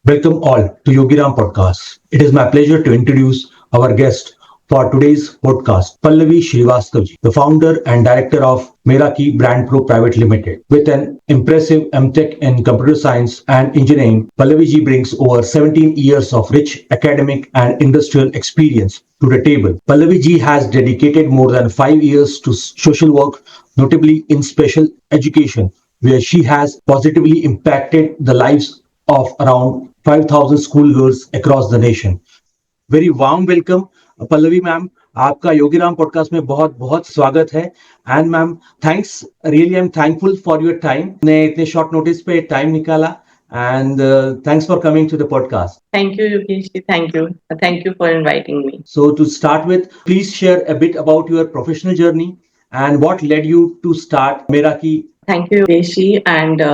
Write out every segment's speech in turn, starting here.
Welcome all to Yogiram Podcast. It is my pleasure to introduce our guest for today's podcast, Pallavi Srivastav, the founder and director of Meraki Brand Pro Private Limited. With an impressive MTech in computer science and engineering, Pallavi ji brings over 17 years of rich academic and industrial experience to the table. Pallavi ji has dedicated more than 5 years to social work, notably in special education, where she has positively impacted the lives of around 5,000 schoolgirls across the nation. Very warm welcome Pallavi ma'am, आपका Yogiram podcast में बहुत बहुत स्वागत है। And ma'am, thanks, really I am thankful for your time, ने इतने short notice पे time निकाला, and thanks for coming to the podcast. Thank you, Yogesh. Thank you. Thank you for inviting me. So to start with, please share a bit about your professional journey and what led you to start Meraki. Thank you, Yogesh. And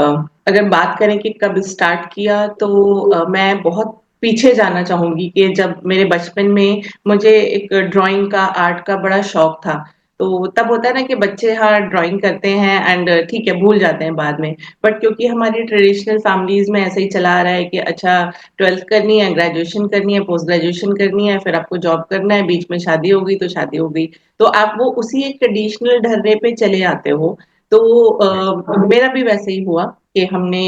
अगर बात करें कि कब start किया तो मैं बहुत पीछे जाना चाहूंगी कि जब मेरे बचपन में मुझे एक ड्राइंग का आर्ट का बड़ा शौक था। तो तब होता है ना कि बच्चे हाँ ड्राइंग करते हैं एंड ठीक है भूल जाते हैं बाद में, बट क्योंकि हमारी ट्रेडिशनल फैमिलीज में ऐसे ही चला आ रहा है कि अच्छा 12th करनी है, ग्रेजुएशन करनी है, पोस्ट ग्रेजुएशन करनी है, फिर आपको जॉब करना है, बीच में शादी हो गई तो शादी हो गई, तो आप वो उसी एक ट्रेडिशनल ढर्रे पे चले आते हो। तो मेरा भी वैसे ही हुआ कि हमने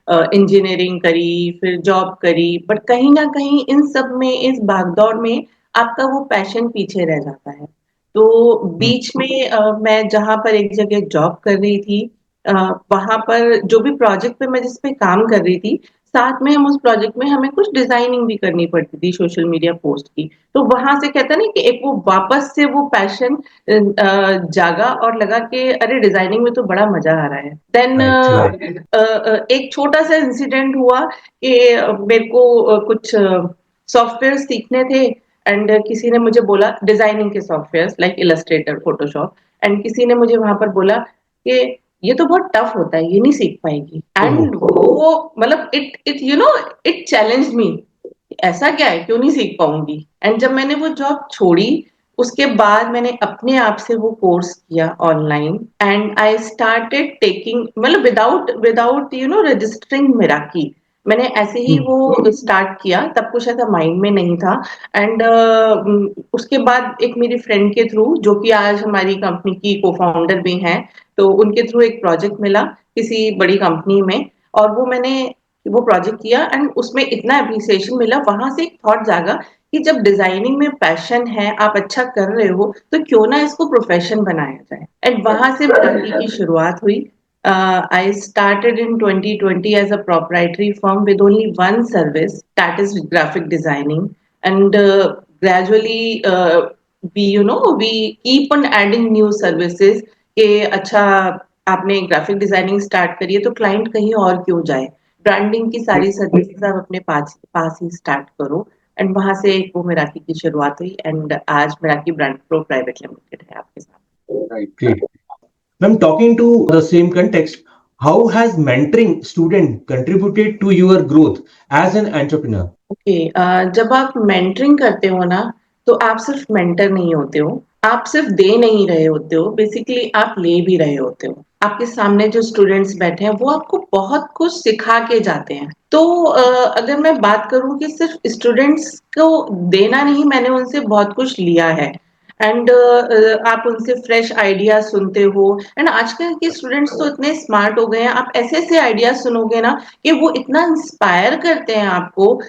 इंजीनियरिंग करी, फिर जॉब करी, बट कहीं ना कहीं इन सब में, इस भागदौड़ में आपका वो पैशन पीछे रह जाता है। तो बीच में मैं जहाँ पर एक जगह जॉब कर रही थी, वहां पर जो भी प्रोजेक्ट पे मैं जिस पे काम कर रही थी, साथ में हम उस प्रोजेक्ट में हमें कुछ डिजाइनिंग भी करनी पड़ती थी सोशल मीडिया पोस्ट की। तो वहां से कहता ना कि एक वो वापस से वो पैशन जागा और लगा कि अरे डिजाइनिंग में तो बड़ा मजा आ रहा है। देन एक छोटा सा इंसिडेंट हुआ कि मेरे को कुछ सॉफ्टवेयर सीखने थे एंड किसी ने मुझे बोला डिजाइनिंग के software like Illustrator, Photoshop, and किसी ने मुझे वहां पर बोला कि ये तो बहुत टफ होता है, ये नहीं सीख पाएगी। एंड वो मतलब इट चैलेंज मी, ऐसा क्या है, क्यों नहीं सीख पाऊंगी। एंड जब मैंने वो जॉब छोड़ी, उसके बाद मैंने अपने आप से वो कोर्स किया online and I started taking, मतलब विदाउट विदाउट रजिस्टरिंग मेराकी, मैंने ऐसे ही वो स्टार्ट किया। तब कुछ ऐसा माइंड में नहीं था। एंड उसके बाद एक मेरी फ्रेंड के थ्रू, जो कि आज हमारी कंपनी की को फाउंडर भी हैं, तो उनके थ्रू एक प्रोजेक्ट मिला किसी बड़ी कंपनी में, और वो मैंने वो प्रोजेक्ट किया एंड उसमें इतना अप्रिसिएशन मिला। वहां से एक थॉट जागा कि जब डिजाइनिंग में पैशन है, आप अच्छा कर रहे हो, तो क्यों ना इसको प्रोफेशन बनाया जाए। एंड वहां से मेरी की शुरुआत हुई। I started in 2020 as a proprietary firm with only one service, that is graphic designing. And gradually, we keep on adding new services. कि अच्छा आपने ग्राफिक डिजाइनिंग स्टार्ट करी है तो क्लाइंट कहीं और क्यों जाए, ब्रांडिंग की सारी सर्विसेज आप अपने पास ही स्टार्ट करो। एंड वहां से एक वो मेराकी की शुरुआत हुई एंड आज Meraki brand pro private limited है आपके साथ। Right, great. Ma'am, talking to the same context, how has mentoring student contributed to your growth as an entrepreneur? Okay, जब आप मेंटरिंग करते हो ना, तो आप सिर्फ मेंटर नहीं होते हो, आप सिर्फ दे नहीं रहे होते हो, बेसिकली आप ले भी रहे होते हो। आपके सामने जो स्टूडेंट्स बैठे हैं वो आपको बहुत कुछ सिखा के जाते हैं। तो अगर मैं बात करूं कि सिर्फ स्टूडेंट्स को देना नहीं, मैंने उनसे बहुत कुछ लिया है। एंड आप उनसे फ्रेश आइडियाज सुनते हो। एंड आजकल के स्टूडेंट्स तो इतने स्मार्ट हो गए हैं, आप ऐसे ऐसे आइडियाज सुनोगे ना कि वो इतना इंस्पायर करते हैं आपको,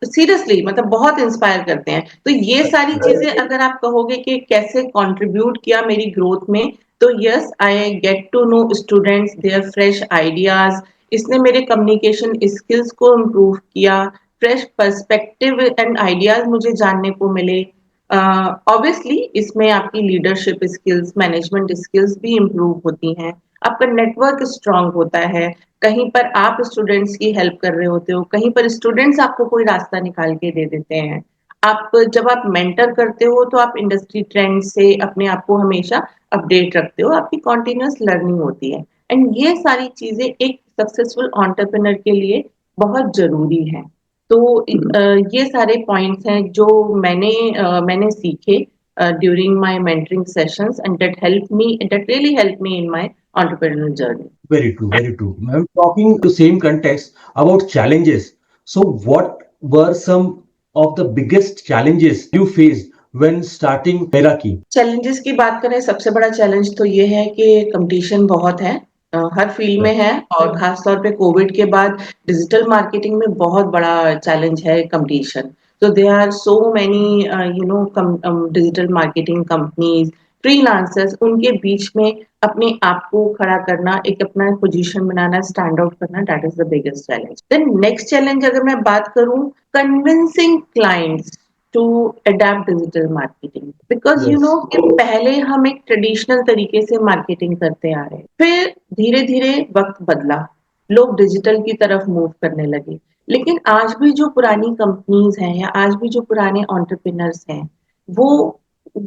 सीरियसली मतलब बहुत इंस्पायर करते हैं। तो ये सारी चीजें अगर आप कहोगे कि कैसे कंट्रीब्यूट किया मेरी ग्रोथ में, तो yes, I get to know students their fresh ideas. इसने मेरे कम्युनिकेशन स्किल्स को इम्प्रूव किया, फ्रेश पर्सपेक्टिव एंड आइडियाज मुझे जानने को मिले। ऑब्वियसली इसमें आपकी लीडरशिप स्किल्स, मैनेजमेंट स्किल्स भी इम्प्रूव होती हैं, आपका नेटवर्क स्ट्रांग होता है। कहीं पर आप स्टूडेंट्स की हेल्प कर रहे होते हो, कहीं पर स्टूडेंट्स आपको कोई रास्ता निकाल के दे देते हैं। आप जब आप मेंटर करते हो तो आप इंडस्ट्री ट्रेंड से अपने आप को हमेशा अपडेट रखते हो, आपकी कॉन्टिन्यूस लर्निंग होती है। एंड ये सारी चीजें एक सक्सेसफुल एंटरप्रेन्योर के लिए बहुत जरूरी है। तो ये सारे पॉइंट्स हैं जो मैंने सीखे during my mentoring sessions and that really helped me in my entrepreneurial journey. Very true, very true. I'm talking to same context about challenges. So what were some of the biggest challenges you faced when starting Meraki? Challenges की बात करें, सबसे बड़ा challenge तो ये है कि competition बहुत है, हर फील्ड में है और खास तौर पे कोविड के बाद डिजिटल मार्केटिंग में बहुत बड़ा चैलेंज है कंपटीशन। तो there are so many digital marketing companies, freelancers, उनके बीच में अपने आप को खड़ा करना, एक अपना पोजीशन बनाना, स्टैंड आउट करना, that is the biggest challenge. Then next challenge अगर मैं बात करूं, convincing clients to adept digital marketing, because you know कि पहले हम एक ट्रेडिशनल तरीके से मार्केटिंग करते आ रहे हैं, फिर धीरे धीरे वक्त बदला, लोग डिजिटल की तरफ मूव करने लगे, लेकिन आज भी जो पुरानी कंपनीज हैं या आज भी जो पुराने एंटरप्रेन्योर्स हैं, वो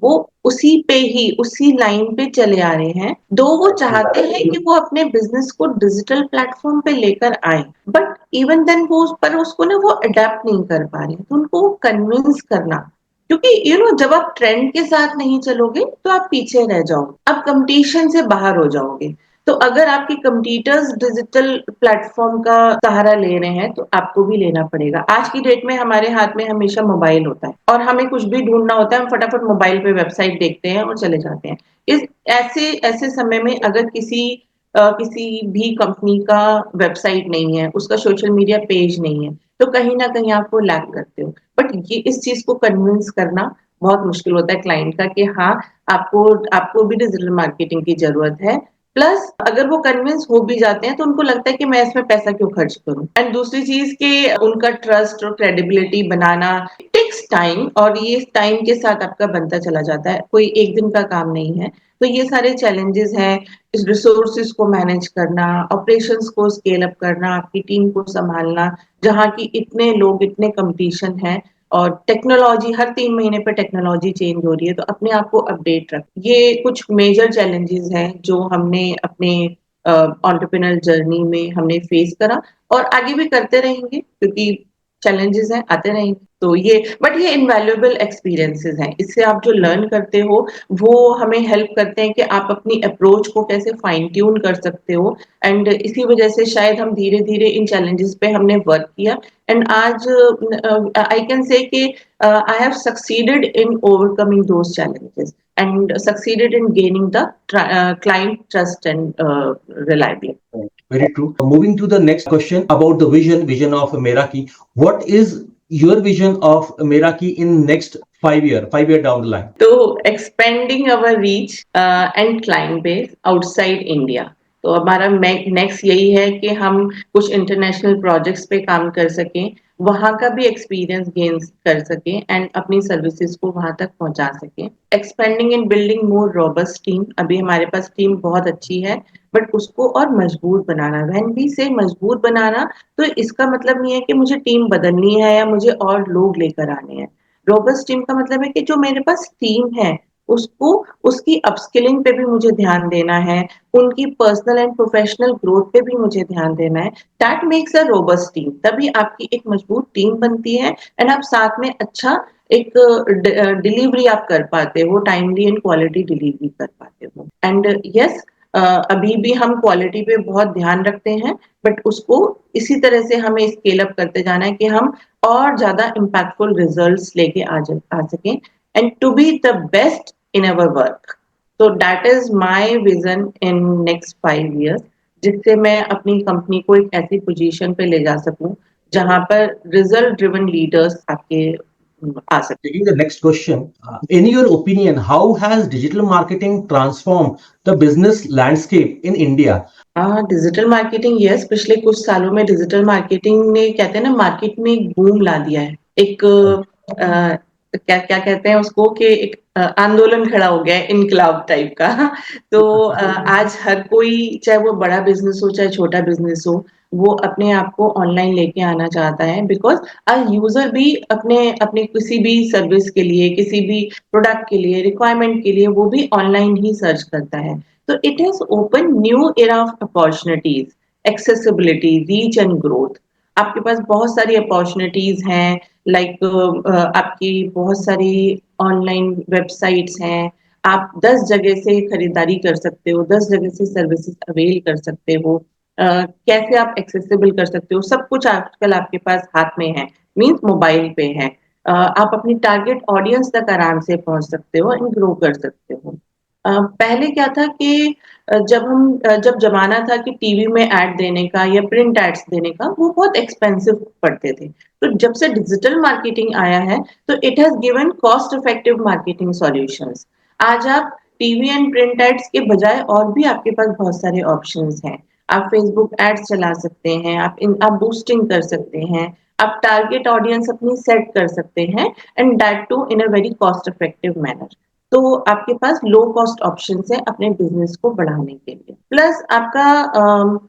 वो उसी पे ही, उसी लाइन पे चले आ रहे हैं, दो वो चाहते हैं कि वो अपने बिजनेस को डिजिटल प्लेटफॉर्म पे लेकर आए, बट इवन देन वो पर उसको ना वो अडेप्ट नहीं कर पा रहे, तो उनको कन्विंस करना, क्योंकि जब आप ट्रेंड के साथ नहीं चलोगे तो आप पीछे रह जाओगे, आप कंपटीशन से बाहर हो जाओगे। तो अगर आपके कंपटीटर्स डिजिटल प्लेटफॉर्म का सहारा ले रहे हैं तो आपको भी लेना पड़ेगा। आज की डेट में हमारे हाथ में हमेशा मोबाइल होता है और हमें कुछ भी ढूंढना होता है, हम फटाफट मोबाइल पे वेबसाइट देखते हैं और चले जाते हैं। इस ऐसे ऐसे समय में अगर किसी भी कंपनी का वेबसाइट नहीं है, उसका सोशल मीडिया पेज नहीं है, तो कहीं ना कहीं आप वो लैग करते हो। बट ये इस चीज को कन्विंस करना बहुत मुश्किल होता है क्लाइंट का कि हाँ, आपको आपको भी डिजिटल मार्केटिंग की जरूरत है। प्लस अगर वो कन्विंस हो भी जाते हैं तो उनको लगता है कि मैं इसमें पैसा क्यों खर्च करूं। एंड दूसरी चीज कि उनका ट्रस्ट और क्रेडिबिलिटी बनाना टेक्स टाइम, और ये टाइम के साथ आपका बनता चला जाता है, कोई एक दिन का काम नहीं है। तो ये सारे चैलेंजेस हैं, इस रिसोर्सेज को मैनेज करना, ऑपरेशंस को स्केल अप करना, आपकी टीम को संभालना, जहाँ की इतने लोग, इतने कंपटीशन है, और टेक्नोलॉजी हर 3 महीने पे टेक्नोलॉजी चेंज हो रही है, तो अपने आप को अपडेट रख, ये कुछ मेजर चैलेंजेस हैं जो हमने अपने एंटरप्रेन्योर जर्नी में हमने फेस करा और आगे भी करते रहेंगे, क्योंकि चैलेंजेस हैं, आते रहेंगे। तो ये इनवैल्यूएबल एक्सपीरियंसेस हैं, इससे आप जो लर्न करते हो वो हमें हेल्प करते हैं कि आप अपनी अप्रोच को कैसे फाइन ट्यून कर सकते हो। एंड इसी वजह से शायद हम धीरे धीरे इन चैलेंजेस पे हमने वर्क किया, एंड आज आई कैन से कि I have succeeded in overcoming those challenges and succeeded in gaining the client trust and reliability. Very true. Moving to the next question about the vision of Meraki. What is your vision of Meraki in next 5 year, 5 year down the line? So expanding our reach and client base outside India. तो हमारा next यही है कि हम कुछ international projects पे काम कर सकें, वहां का भी एक्सपीरियंस गेन कर सकें एंड अपनी सर्विसेज को वहां तक पहुंचा सकें। Expanding and building more robust team, अभी हमारे पास टीम बहुत अच्छी है, बट उसको और मजबूत बनाना। व्हेन वी से मजबूत बनाना, तो इसका मतलब नहीं है कि मुझे टीम बदलनी है या मुझे और लोग लेकर आने हैं। रोबस्ट टीम का मतलब है कि जो मेरे पास टीम है उसको, उसकी अपस्किलिंग पे भी मुझे ध्यान देना है, उनकी पर्सनल एंड प्रोफेशनल ग्रोथ पे भी मुझे ध्यान देना है। That makes a robust team, तभी आपकी एक मजबूत टीम बनती है एंड आप साथ में अच्छा एक डिलीवरी आप कर पाते हो, टाइमली एंड क्वालिटी डिलीवरी कर पाते हो। एंड यस, अभी भी हम क्वालिटी पे बहुत ध्यान रखते हैं, बट उसको इसी तरह से हमें स्केल अप करते जाना है कि हम और ज्यादा इम्पैक्टफुल रिजल्ट्स लेके आ सकें and to be the best in our work. तो that is my vision in next 5 years, जिससे मैं अपनी कंपनी को एक ऐसी पोजीशन पे ले जा सकूं जहां पर रिजल्ट ड्रिवन लीडर्स आपके आ सके। Taking the next question, in your opinion, how has digital marketing transformed the business landscape in India? Digital marketing, yes, पिछले कुछ सालों में डिजिटल मार्केटिंग ने, कहते हैं ना, मार्केट में एक बूम ला दिया है। एक क्या क्या कहते हैं उसको कि एक आंदोलन खड़ा हो गया है, इनकलाब टाइप का। तो आज हर कोई, चाहे वो बड़ा बिजनेस हो चाहे छोटा बिजनेस हो, वो अपने आप को ऑनलाइन लेके आना चाहता है, बिकॉज यूजर भी अपने अपने किसी भी सर्विस के लिए, किसी भी प्रोडक्ट के लिए, रिक्वायरमेंट के लिए, वो भी ऑनलाइन ही सर्च करता है। So it has opened new era of opportunities, accessibility, reach and growth. आपके पास बहुत सारी अपॉर्चुनिटीज हैं, लाइक आपकी बहुत सारी ऑनलाइन वेबसाइट्स हैं, आप 10 जगह से खरीदारी कर सकते हो, 10 जगह से सर्विसेज अवेल कर सकते हो। कैसे आप एक्सेसिबल कर सकते हो, सब कुछ आजकल आपके पास हाथ में है, मीन्स मोबाइल पे है। आप अपनी टारगेट ऑडियंस तक आराम से पहुंच सकते हो एंड ग्रो कर सकते हो। पहले क्या था कि जब जमाना था कि टीवी में ऐड देने का या प्रिंट एड्स देने का, वो बहुत एक्सपेंसिव पड़ते थे। तो जब से डिजिटल मार्केटिंग आया है, तो it has given cost effective marketing solutions. आज आप टीवी एंड प्रिंट एड्स के बजाय और भी आपके पास बहुत सारे ऑप्शंस हैं। आप फेसबुक एड्स चला सकते हैं, आप बूस्टिंग कर सकते हैं, आप टारगेट ऑडियंस अपनी सेट कर सकते हैं, and that too in a very cost effective manner. तो आपके पास लो कॉस्ट ऑप्शन है अपने बिजनेस को बढ़ाने के लिए। प्लस आपका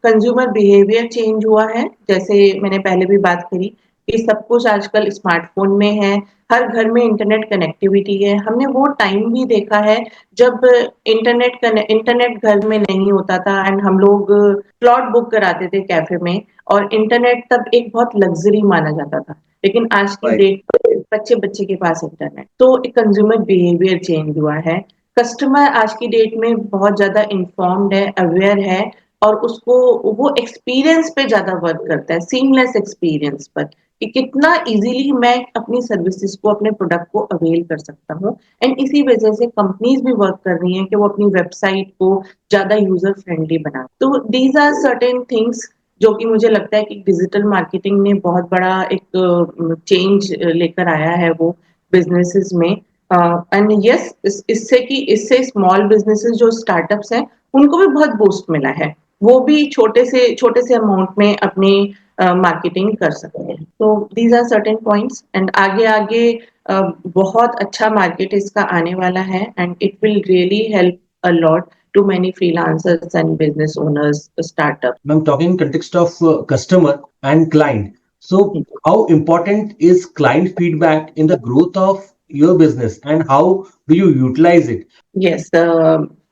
कंज्यूमर बिहेवियर चेंज हुआ है, जैसे मैंने पहले भी बात करी कि सब कुछ आजकल स्मार्टफोन में है, हर घर में इंटरनेट कनेक्टिविटी है। हमने वो टाइम भी देखा है जब इंटरनेट घर में नहीं होता था एंड हम लोग स्लॉट बुक कराते थे कैफे में, और इंटरनेट तब एक बहुत लग्जरी माना जाता था। लेकिन आज की राइट। डेट पर बच्चे बच्चे के पास इंटरनेट, तो एक कंज्यूमर बिहेवियर चेंज हुआ है। कस्टमर आज की डेट में बहुत ज्यादा इन्फॉर्म्ड है, अवेयर है, और उसको वो एक्सपीरियंस पे ज्यादा वर्क करता है, सीमलेस एक्सपीरियंस पर, कि कितना इजीली मैं अपनी सर्विसेज को, अपने प्रोडक्ट को अवेल कर सकता हूँ। एंड इसी वजह से कंपनीज भी वर्क कर रही हैं कि वो अपनी वेबसाइट को ज्यादा यूजर फ्रेंडली बना। तो दीज आर सर्टेन थिंग्स जो कि मुझे लगता है कि डिजिटल मार्केटिंग ने बहुत बड़ा एक चेंज लेकर आया है वो बिजनेसेस में। एंड यस, इससे स्मॉल बिजनेसेस जो स्टार्टअप्स हैं, उनको भी बहुत बूस्ट मिला है। वो भी छोटे से अमाउंट में अपनी मार्केटिंग कर सकते हैं। तो these are certain points, and आगे आगे बहुत अच्छा मार्केट इसका आने वाला है, and it will really help a lot to many freelancers and business owners, startup. I'm talking in context of customer and client. So how important is client feedback in the growth of your business and how do you utilize it? Yes,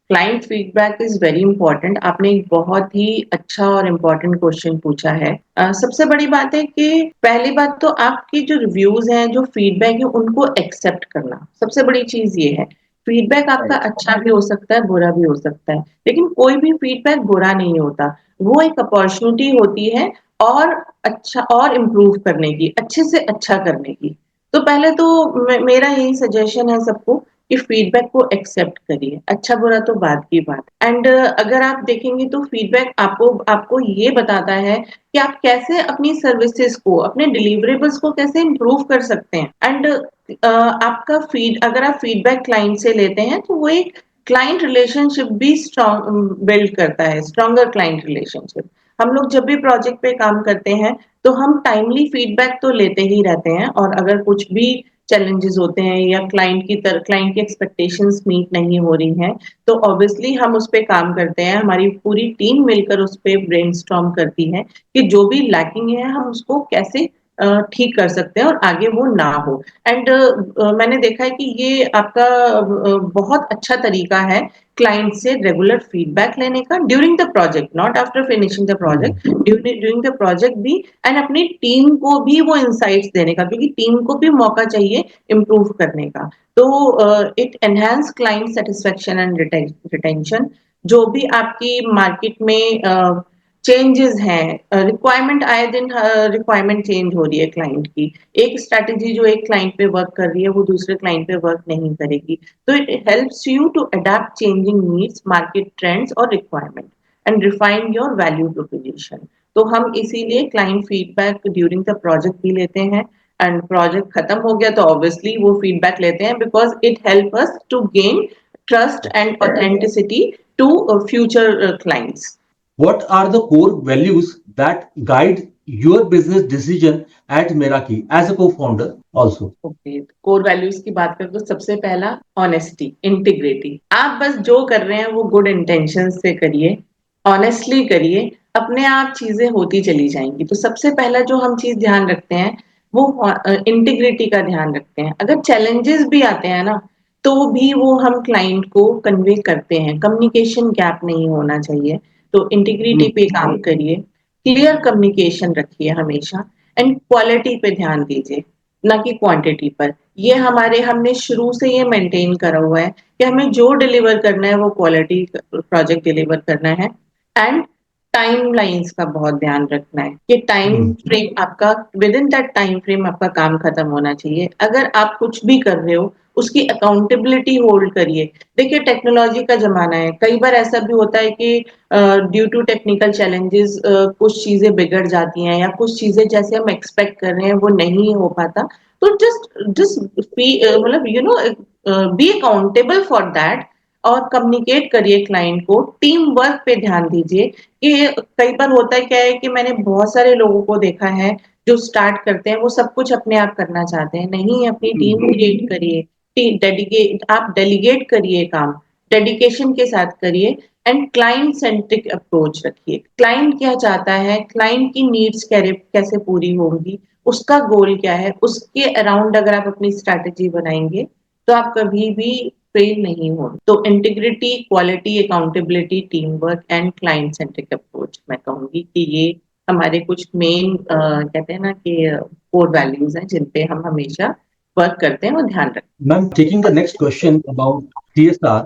client feedback is very important. आपने एक बहुत ही अच्छा और important question पूछा है। सबसे बड़ी बात है कि पहली बात तो आपकी जो रिव्यूज हैं, जो फीडबैक है, उनको एक्सेप्ट करना सबसे बड़ी चीज ये है। फीडबैक आपका राइट। अच्छा भी हो सकता है, बुरा भी हो सकता है, लेकिन कोई भी फीडबैक बुरा नहीं होता। वो एक अपॉर्चुनिटी होती है और अच्छा और इम्प्रूव करने की, अच्छे से अच्छा करने की। तो पहले तो मेरा यही सजेशन है सबको कि फीडबैक को एक्सेप्ट करिए, अच्छा बुरा तो बाद की बात। एंड अगर आप देखेंगे तो फीडबैक आपको आपको ये बताता है कि आप कैसे अपनी सर्विसेज को, अपने डिलीवरेबल्स को कैसे इम्प्रूव कर सकते हैं। एंड आपका अगर आप फीडबैक क्लाइंट से लेते हैं, तो वो एक क्लाइंट रिलेशनशिप भी स्ट्रॉन्ग बिल्ड करता है, स्ट्रॉन्गर क्लाइंट रिलेशनशिप। हम लोग जब भी प्रोजेक्ट पे काम करते हैं, तो हम टाइमली फीडबैक तो लेते ही रहते हैं, और अगर कुछ भी चैलेंजेस होते हैं या क्लाइंट की एक्सपेक्टेशंस मीट नहीं हो रही हैं, तो ऑब्वियसली हम उस पे काम करते हैं। हमारी पूरी टीम मिलकर उस पे ब्रेनस्टॉर्म करती है कि जो भी लैकिंग है हम उसको कैसे ठीक कर सकते हैं और आगे वो ना हो। एंड मैंने देखा है कि ये आपका बहुत अच्छा तरीका है क्लाइंट से रेगुलर फीडबैक लेने का, during the project, not after finishing the project, during the project भी, एंड अपनी टीम को भी वो इंसाइट्स देने का, क्योंकि टीम को भी मौका चाहिए इम्प्रूव करने का। तो it enhance client satisfaction and retention. जो भी आपकी मार्केट में चेंजेस हैं, रिक्वायरमेंट आए दिन रिक्वायरमेंट चेंज हो रही है क्लाइंट की। एक स्ट्रैटेजी जो एक क्लाइंट पे वर्क कर रही है, वो दूसरे क्लाइंट पे वर्क नहीं करेगी। तो it helps you to adapt changing needs, market trends और requirement, and refine your value proposition. तो हम इसीलिए client feedback during the project भी लेते हैं, एंड प्रोजेक्ट खत्म हो गया तो ऑब्वियसली वो फीडबैक लेते हैं, because it help us to gain trust and authenticity to future clients. What are the core values that guide your business decision at Meraki as a co-founder also? Okay, core values की बात करें तो सबसे पहला honesty, integrity. आप बस जो कर रहे हैं वो गुड इंटेंशन से करिए, ऑनेस्टली करिए, अपने आप चीजें होती चली जाएंगी। तो सबसे पहला जो हम चीज ध्यान रखते हैं, वो इंटीग्रिटी का ध्यान रखते हैं। अगर चैलेंजेस भी आते हैं ना, तो भी वो हम क्लाइंट को कन्वे करते हैं, कम्युनिकेशन गैप नहीं होना चाहिए। तो इंटीग्रिटी पे काम करिए, क्लियर कम्युनिकेशन रखिए हमेशा, एंड क्वालिटी पे ध्यान दीजिए, ना कि क्वांटिटी पर। ये हमने शुरू से ये मेंटेन करा हुआ है कि हमें जो डिलीवर करना है वो क्वालिटी प्रोजेक्ट डिलीवर करना है, एंड टाइमलाइंस का बहुत ध्यान रखना है कि टाइम फ्रेम आपका with in that time frame आपका काम खत्म होना चाहिए। अगर आप कुछ भी कर रहे हो उसकी अकाउंटेबिलिटी होल्ड करिए। देखिए टेक्नोलॉजी का ज़माना है, कई बार ऐसा भी होता है कि ड्यू टू टेक्निकल चैलेंजेस कुछ चीज़ें बिगड़ जाती हैं या कुछ चीज़ें जैसे हम एक्सपेक्ट कर रहे हैं वो नहीं हो पाता। तो जस्ट जस्ट मतलब बी अकाउंटेबल फॉर दैट और कम्युनिकेट करिए क्लाइंट को, टीम वर्क पे ध्यान दीजिए कि कई बार होता है क्या है कि मैंने बहुत सारे लोगों को देखा है जो स्टार्ट करते हैं वो सब कुछ अपने आप करना चाहते हैं। नहीं, अपनी टीम क्रिएट करिए, डेडिकेट आप डेलीगेट करिए काम, डेडिकेशन के साथ करिए एंड क्लाइंट सेंट्रिक अप्रोच रखिए। क्लाइंट क्या चाहता है, क्लाइंट की नीड्स कैसे पूरी होंगी, उसका गोल क्या है, उसके अराउंड अगर आप अपनी स्ट्रैटेजी बनाएंगे तो आप कभी भी फेल नहीं हो। तो integrity, quality, accountability, team work and client centric approach मैं कहूंगी कि ये हमारे कुछ मेन कहते हैं ना कि कोर वैल्यूज हैं जिन पे हम हमेशा वर्क करते हैं और ध्यान रखते हैं। Ma'am, taking the next question about CSR,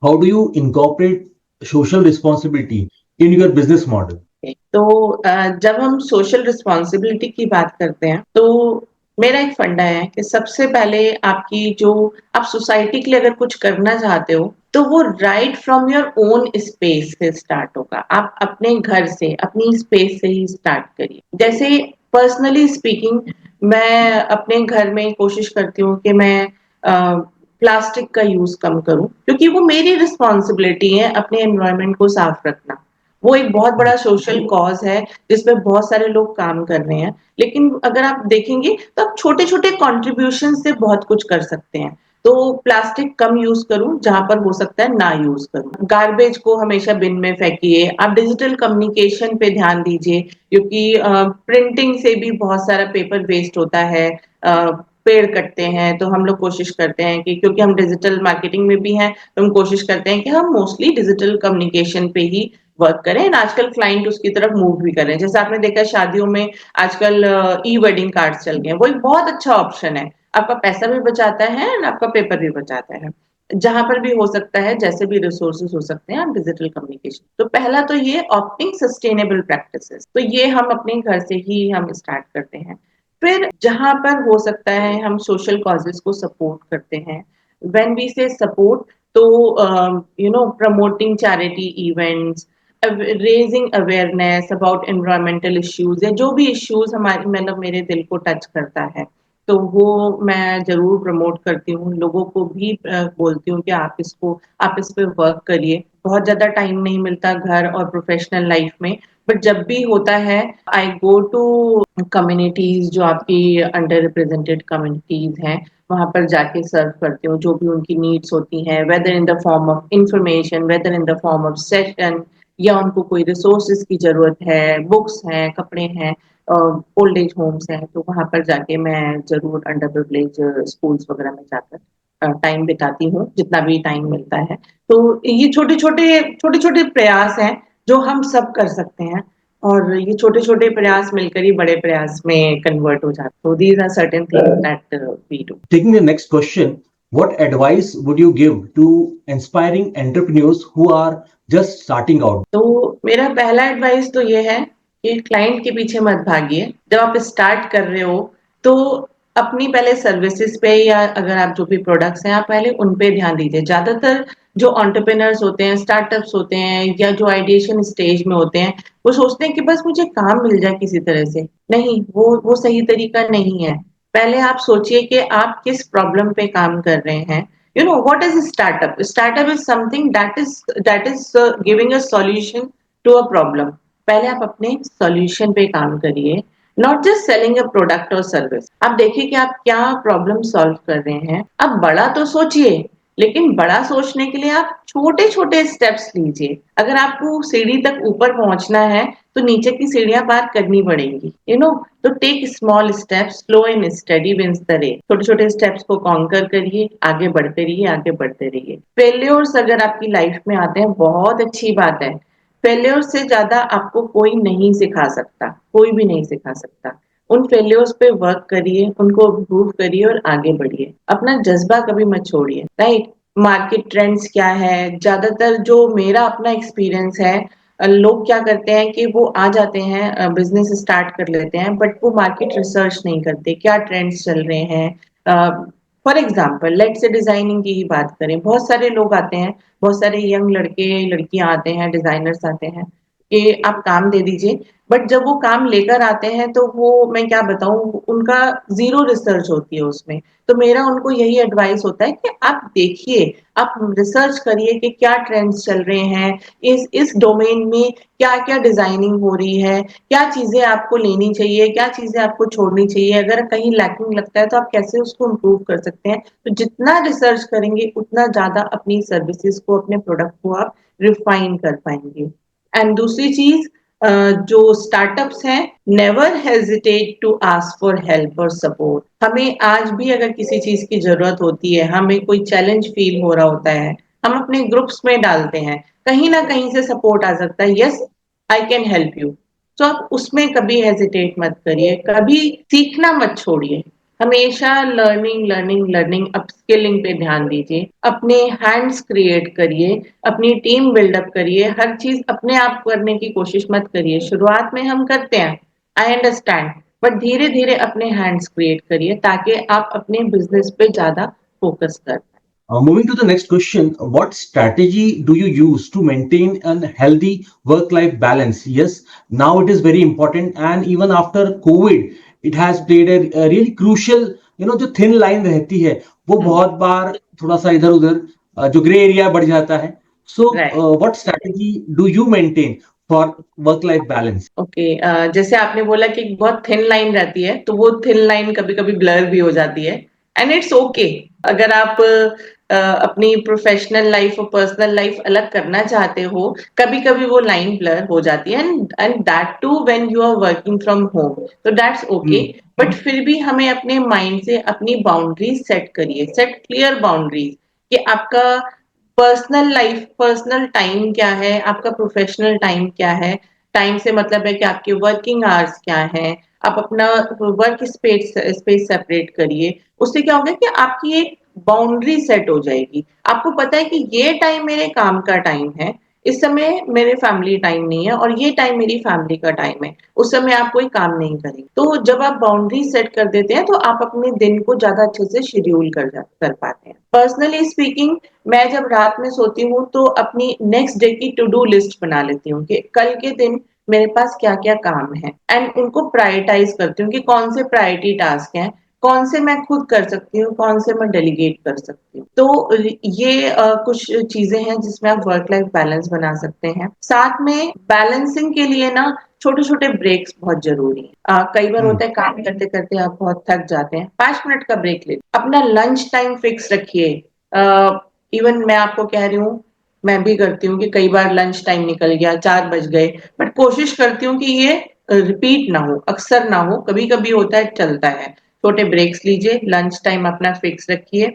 how do you incorporate social responsibility in your business model? तो जब हम सोशल रिस्पॉन्सिबिलिटी की बात करते हैं तो मेरा एक फंडा है कि सबसे पहले आपकी जो आप सोसाइटी के लिए अगर कुछ करना चाहते हो तो वो right from your own space से स्टार्ट होगा। आप अपने घर से, अपनी स्पेस से ही स्टार्ट करिए। जैसे पर्सनली स्पीकिंग, मैं अपने घर में कोशिश करती हूँ कि मैं प्लास्टिक का यूज कम करूं क्योंकि वो मेरी रिस्पॉन्सिबिलिटी है अपने एनवायरनमेंट को साफ रखना। वो एक बहुत बड़ा सोशल कॉज है जिसमें बहुत सारे लोग काम कर रहे हैं, लेकिन अगर आप देखेंगे तो आप छोटे छोटे कॉन्ट्रीब्यूशन से बहुत कुछ कर सकते हैं। तो प्लास्टिक कम यूज करूं, जहां पर हो सकता है ना यूज करूं। गार्बेज को हमेशा बिन में फेंकिए। आप डिजिटल कम्युनिकेशन पे ध्यान दीजिए क्योंकि प्रिंटिंग से भी बहुत सारा पेपर वेस्ट होता है। पेड़ कटते हैं तो हम लोग कोशिश करते हैं कि क्योंकि हम डिजिटल मार्केटिंग में भी हैं तो हम कोशिश करते हैं कि हम मोस्टली डिजिटल कम्युनिकेशन पे ही वर्क करें। आजकल क्लाइंट उसकी तरफ मूव भी कर रहे हैं। जैसे आपने देखा शादियों में आजकल ई वेडिंग कार्ड चल गए हैं, वो एक बहुत अच्छा ऑप्शन है। आपका पैसा भी बचाता है और आपका पेपर भी बचाता है। जहां पर भी हो सकता है, जैसे भी रिसोर्सेज हो सकते हैं, आप डिजिटल कम्युनिकेशन। तो पहला तो ये ऑप्टिंग सस्टेनेबल प्रैक्टिसेस, तो ये हम अपने घर से ही हम स्टार्ट करते हैं। फिर जहां पर हो सकता है हम सोशल कॉजेस को सपोर्ट करते हैं। व्हेन वी से सपोर्ट, तो promoting charity events, raising awareness about environmental issues या जो भी इश्यूज हमारे मतलब मेरे दिल को टच करता है तो वो मैं जरूर प्रमोट करती हूँ। लोगों को भी बोलती हूँ कि आप इस पे वर्क करिए। बहुत ज्यादा टाइम नहीं मिलता घर और प्रोफेशनल लाइफ में, बट जब भी होता है आई गो टू कम्युनिटीज जो आपकी अंडर रिप्रेजेंटेड कम्युनिटीज हैं, वहां पर जाके सर्व करती हूँ जो भी उनकी नीड्स होती हैं, whether in the form of information, whether in the form of session, या उनको कोई रिसोर्सेज की जरूरत है, बुक्स हैं, कपड़े हैं, ओल्ड एज होम्स हैं, तो वहां पर जाके मैं जरूर अंडर प्रिविलेज स्कूल्स वगैरह में जाकर टाइम बिताती हूँ जितना भी टाइम मिलता है। तो ये छोटे छोटे प्रयास हैं जो हम सब कर सकते हैं और ये छोटे छोटे प्रयास मिलकर ही बड़े प्रयास में कन्वर्ट हो जाते हैं। तो these are certain things that we do. Taking the next question, what advice would you give to inspiring entrepreneurs who are just starting out? तो मेरा पहला एडवाइस तो ये है कि क्लाइंट के पीछे मत भागिए। जब आप स्टार्ट कर रहे हो तो अपनी पहले सर्विसेज पे या अगर आप जो भी प्रोडक्ट्स हैं आप पहले उन पे ध्यान दीजिए। ज्यादातर जो एंटरप्रेन्योर्स होते हैं, स्टार्टअप्स होते हैं या जो आइडिएशन स्टेज में होते हैं, वो सोचते हैं कि बस मुझे काम मिल जाए किसी तरह से। नहीं, वो सही तरीका नहीं है। पहले आप सोचिए कि आप किस प्रॉब्लम पे काम कर रहे हैं। What is a startup? A startup is something that is giving a solution to a problem. पहले आप अपने सॉल्यूशन पे काम करिए, not just selling a product और सर्विस। आप देखिए कि आप क्या प्रॉब्लम सॉल्व कर रहे हैं। अब बड़ा तो सोचिए, लेकिन बड़ा सोचने के लिए आप छोटे छोटे स्टेप्स लीजिए। अगर आपको सीढ़ी तक ऊपर पहुंचना है तो नीचे की सीढ़ियां पार करनी पड़ेंगी। तो take small steps, slow and steady wins the race. छोटे छोटे स्टेप्स को कॉन्कर करिए, आगे बढ़ते रहिए, आगे बढ़ते रहिए। फेल्योर्स अगर आपकी लाइफ में आते हैं बहुत अच्छी बात है। फेल्योर से ज्यादा आपको कोई नहीं सिखा सकता, कोई भी नहीं सिखा सकता। उन फेल्योर्स पे वर्क करिए, उनको इम्प्रूव करिए और आगे बढ़िए। अपना जज्बा कभी मत छोड़िए। राइट, मार्केट ट्रेंड्स क्या है, ज्यादातर जो मेरा अपना एक्सपीरियंस है, लोग क्या करते हैं कि वो आ जाते हैं, बिजनेस स्टार्ट कर लेते हैं, बट वो मार्केट रिसर्च नहीं करते, क्या ट्रेंड्स चल रहे हैं। For example let's say designing की ही बात करें, बहुत सारे लोग आते हैं, बहुत सारे यंग लड़के लड़कियां आते हैं, डिजाइनर्स आते हैं कि आप काम दे दीजिए, बट जब वो काम लेकर आते हैं तो वो, मैं क्या बताऊं, उनका जीरो रिसर्च होती है उसमें। तो मेरा उनको यही एडवाइस होता है कि आप देखिए, आप रिसर्च करिए कि क्या ट्रेंड्स चल रहे हैं, इस डोमेन में क्या क्या डिजाइनिंग हो रही है, क्या चीजें आपको लेनी चाहिए, क्या चीजें आपको छोड़नी चाहिए, अगर कहीं लैकिंग लगता है तो आप कैसे उसको इम्प्रूव कर सकते हैं। तो जितना रिसर्च करेंगे उतना ज्यादा अपनी सर्विसेज को, अपने प्रोडक्ट को आप रिफाइन कर पाएंगे। एंड दूसरी चीज, जो स्टार्टअप्स हैं, never hesitate to ask for help और सपोर्ट। हमें आज भी अगर किसी चीज की जरूरत होती है, हमें कोई चैलेंज फील हो रहा होता है, हम अपने ग्रुप्स में डालते हैं, कहीं ना कहीं से सपोर्ट आ सकता है, yes I can help you. तो आप उसमें कभी हेजिटेट मत करिए, कभी सीखना मत छोड़िए, हमेशा लर्निंग लर्निंग लर्निंग, अपस्किलिंग पे ध्यान दीजिए, अपने हैंड्स क्रिएट करिए, अपनी टीम बिल्डअप करिए, हर चीज अपने आप करने की कोशिश मत करिए। शुरुआत में हम करते हैं, आई अंडरस्टैंड, बट धीरे धीरे अपने हैंड्स क्रिएट करिए ताकि आप अपने बिजनेस पे ज्यादा फोकस कर पाए। Moving to the next question, what strategy do you use to maintain a healthy work-life balance? Yes, now it is very important, and even after COVID, it has played a really crucial, जो thin line रहती है, वो बहुत बार थोड़ा सा इधर उधर जो ग्रे एरिया बढ़ जाता है. So, right, what strategy do you maintain for work-liफ balance? Okay. जैसे आपने बोला कि बहुत थिन लाइन रहती है, तो वो थिन लाइन कभी कभी ब्लर भी हो जाती है, एंड इट्स ओके। अगर आप अपनी प्रोफेशनल लाइफ और पर्सनल लाइफ अलग करना चाहते हो, कभी कभी वो लाइन ब्लर हो जाती है, and that too when you are working from home, तो दैट्स ओके। Hmm. बट फिर भी हमें अपने माइंड से अपनी बाउंड्रीज सेट करिए, सेट क्लियर बाउंड्रीज, कि आपका पर्सनल लाइफ, पर्सनल टाइम क्या है, आपका प्रोफेशनल टाइम क्या है। टाइम से मतलब है कि आपके वर्किंग आवर्स क्या हैं, आप अपना वर्क स्पेस स्पेस सेपरेट करिए। उससे क्या होगा कि आपकी एक बाउंड्री सेट हो जाएगी, आपको पता है कि ये टाइम मेरे काम का टाइम है, इस समय मेरे फैमिली टाइम नहीं है, और ये टाइम मेरी फैमिली का टाइम है, उस समय आप कोई काम नहीं करेंगे। तो जब आप बाउंड्री सेट कर देते हैं तो आप अपने दिन को ज्यादा अच्छे से शेड्यूल कर पाते हैं। पर्सनली स्पीकिंग, मैं जब रात में सोती हूँ तो अपनी नेक्स्ट डे की टू डू लिस्ट बना लेती हूँ कि कल के दिन मेरे पास क्या क्या काम है, एंड उनको प्रायोरिटाइज करती हूँ कि कौन से प्रायोरिटी टास्क हैं, कौन से मैं खुद कर सकती हूँ, कौन से मैं डेलीगेट कर सकती हूँ। तो ये कुछ चीजें हैं जिसमें आप वर्क लाइफ बैलेंस बना सकते हैं। साथ में बैलेंसिंग के लिए ना छोटे छोटे ब्रेक्स बहुत जरूरी है। कई बार Hmm. होता है काम करते करते आप बहुत थक जाते हैं, 5 मिनट का ब्रेक ले, अपना लंच टाइम फिक्स रखिए। इवन मैं आपको कह रही हूँ, मैं भी करती हूँ कि कई बार लंच टाइम निकल गया, 4 बज गए, बट कोशिश करती हूँ कि ये रिपीट ना हो, अक्सर ना हो, कभी कभी होता है, चलता है। छोटे ब्रेक्स लीजिए, लंच टाइम अपना फिक्स रखिए,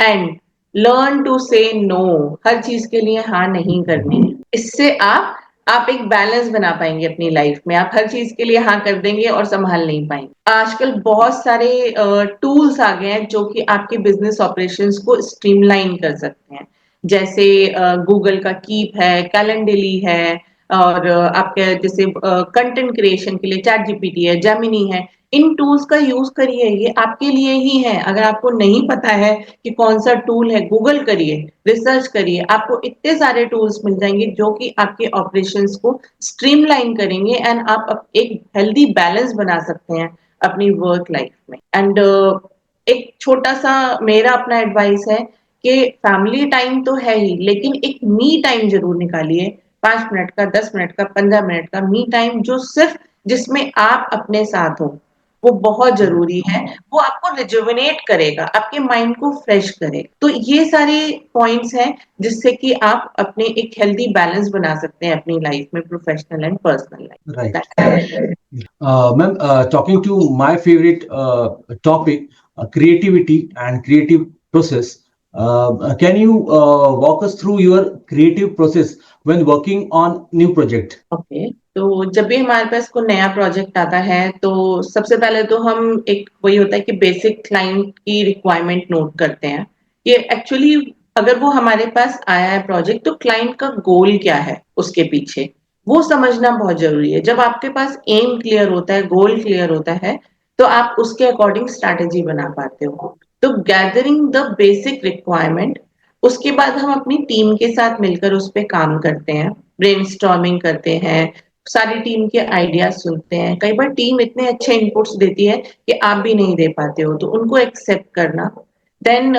एंड लर्न टू से नो। हर चीज के लिए हाँ नहीं करनी है। इससे आप एक बैलेंस बना पाएंगे अपनी लाइफ में। आप हर चीज के लिए हाँ कर देंगे और संभाल नहीं पाएंगे। आजकल बहुत सारे टूल्स आ गए हैं जो कि आपके बिजनेस ऑपरेशंस को स्ट्रीमलाइन कर सकते हैं। जैसे गूगल का कीप है, कैलेंडली है, और आपके जैसे कंटेंट क्रिएशन के लिए चैट जीपीटी है, जेमिनी है। इन टूल्स का यूज करिए, ये आपके लिए ही है। अगर आपको नहीं पता है कि कौन सा टूल है, गूगल करिए, रिसर्च करिए, आपको इतने सारे टूल्स मिल जाएंगे जो कि आपके ऑपरेशंस को स्ट्रीमलाइन करेंगे, एंड आप एक हेल्दी बैलेंस बना सकते हैं अपनी वर्क लाइफ में। एंड एक छोटा सा मेरा अपना एडवाइस है कि फैमिली टाइम तो है ही, लेकिन एक मी टाइम जरूर निकालिए, 5 मिनट का, 10 मिनट का, 15 मिनट का मी टाइम, जो सिर्फ जिसमें आप अपने साथ हो। वो बहुत जरूरी है, वो आपको रिजुविनेट करेगा, आपके माइंड को फ्रेश करेगा। तो ये सारे पॉइंट्स हैं जिससे कि आप अपने एक हेल्दी बैलेंस बना सकते हैं अपनी लाइफ में, professional and personal Right. Life. Ma'am, talking to my favorite topic, creativity and creative process. Can you walk us through your creative process when working on new project? Okay, तो जब भी हमारे पास कोई नया प्रोजेक्ट आता है तो सबसे पहले तो हम एक वही होता है कि बेसिक क्लाइंट की रिक्वायरमेंट नोट करते हैं। ये एक्चुअली, अगर वो हमारे पास आया है प्रोजेक्ट, तो क्लाइंट का गोल क्या है उसके पीछे, वो समझना बहुत जरूरी है। जब आपके पास एम क्लियर होता है, गोल क्लियर होता है, तो आप उसके अकॉर्डिंग स्ट्रैटेजी बना पाते हो। तो गैदरिंग द बेसिक रिक्वायरमेंट, उसके बाद हम अपनी टीम के साथ मिलकर उस पे काम करते हैं, ब्रेनस्टॉर्मिंग करते हैं, सारी टीम के आइडियाज सुनते हैं। कई बार टीम इतने अच्छे इनपुट्स देती है कि आप भी नहीं दे पाते हो, तो उनको एक्सेप्ट करना। देन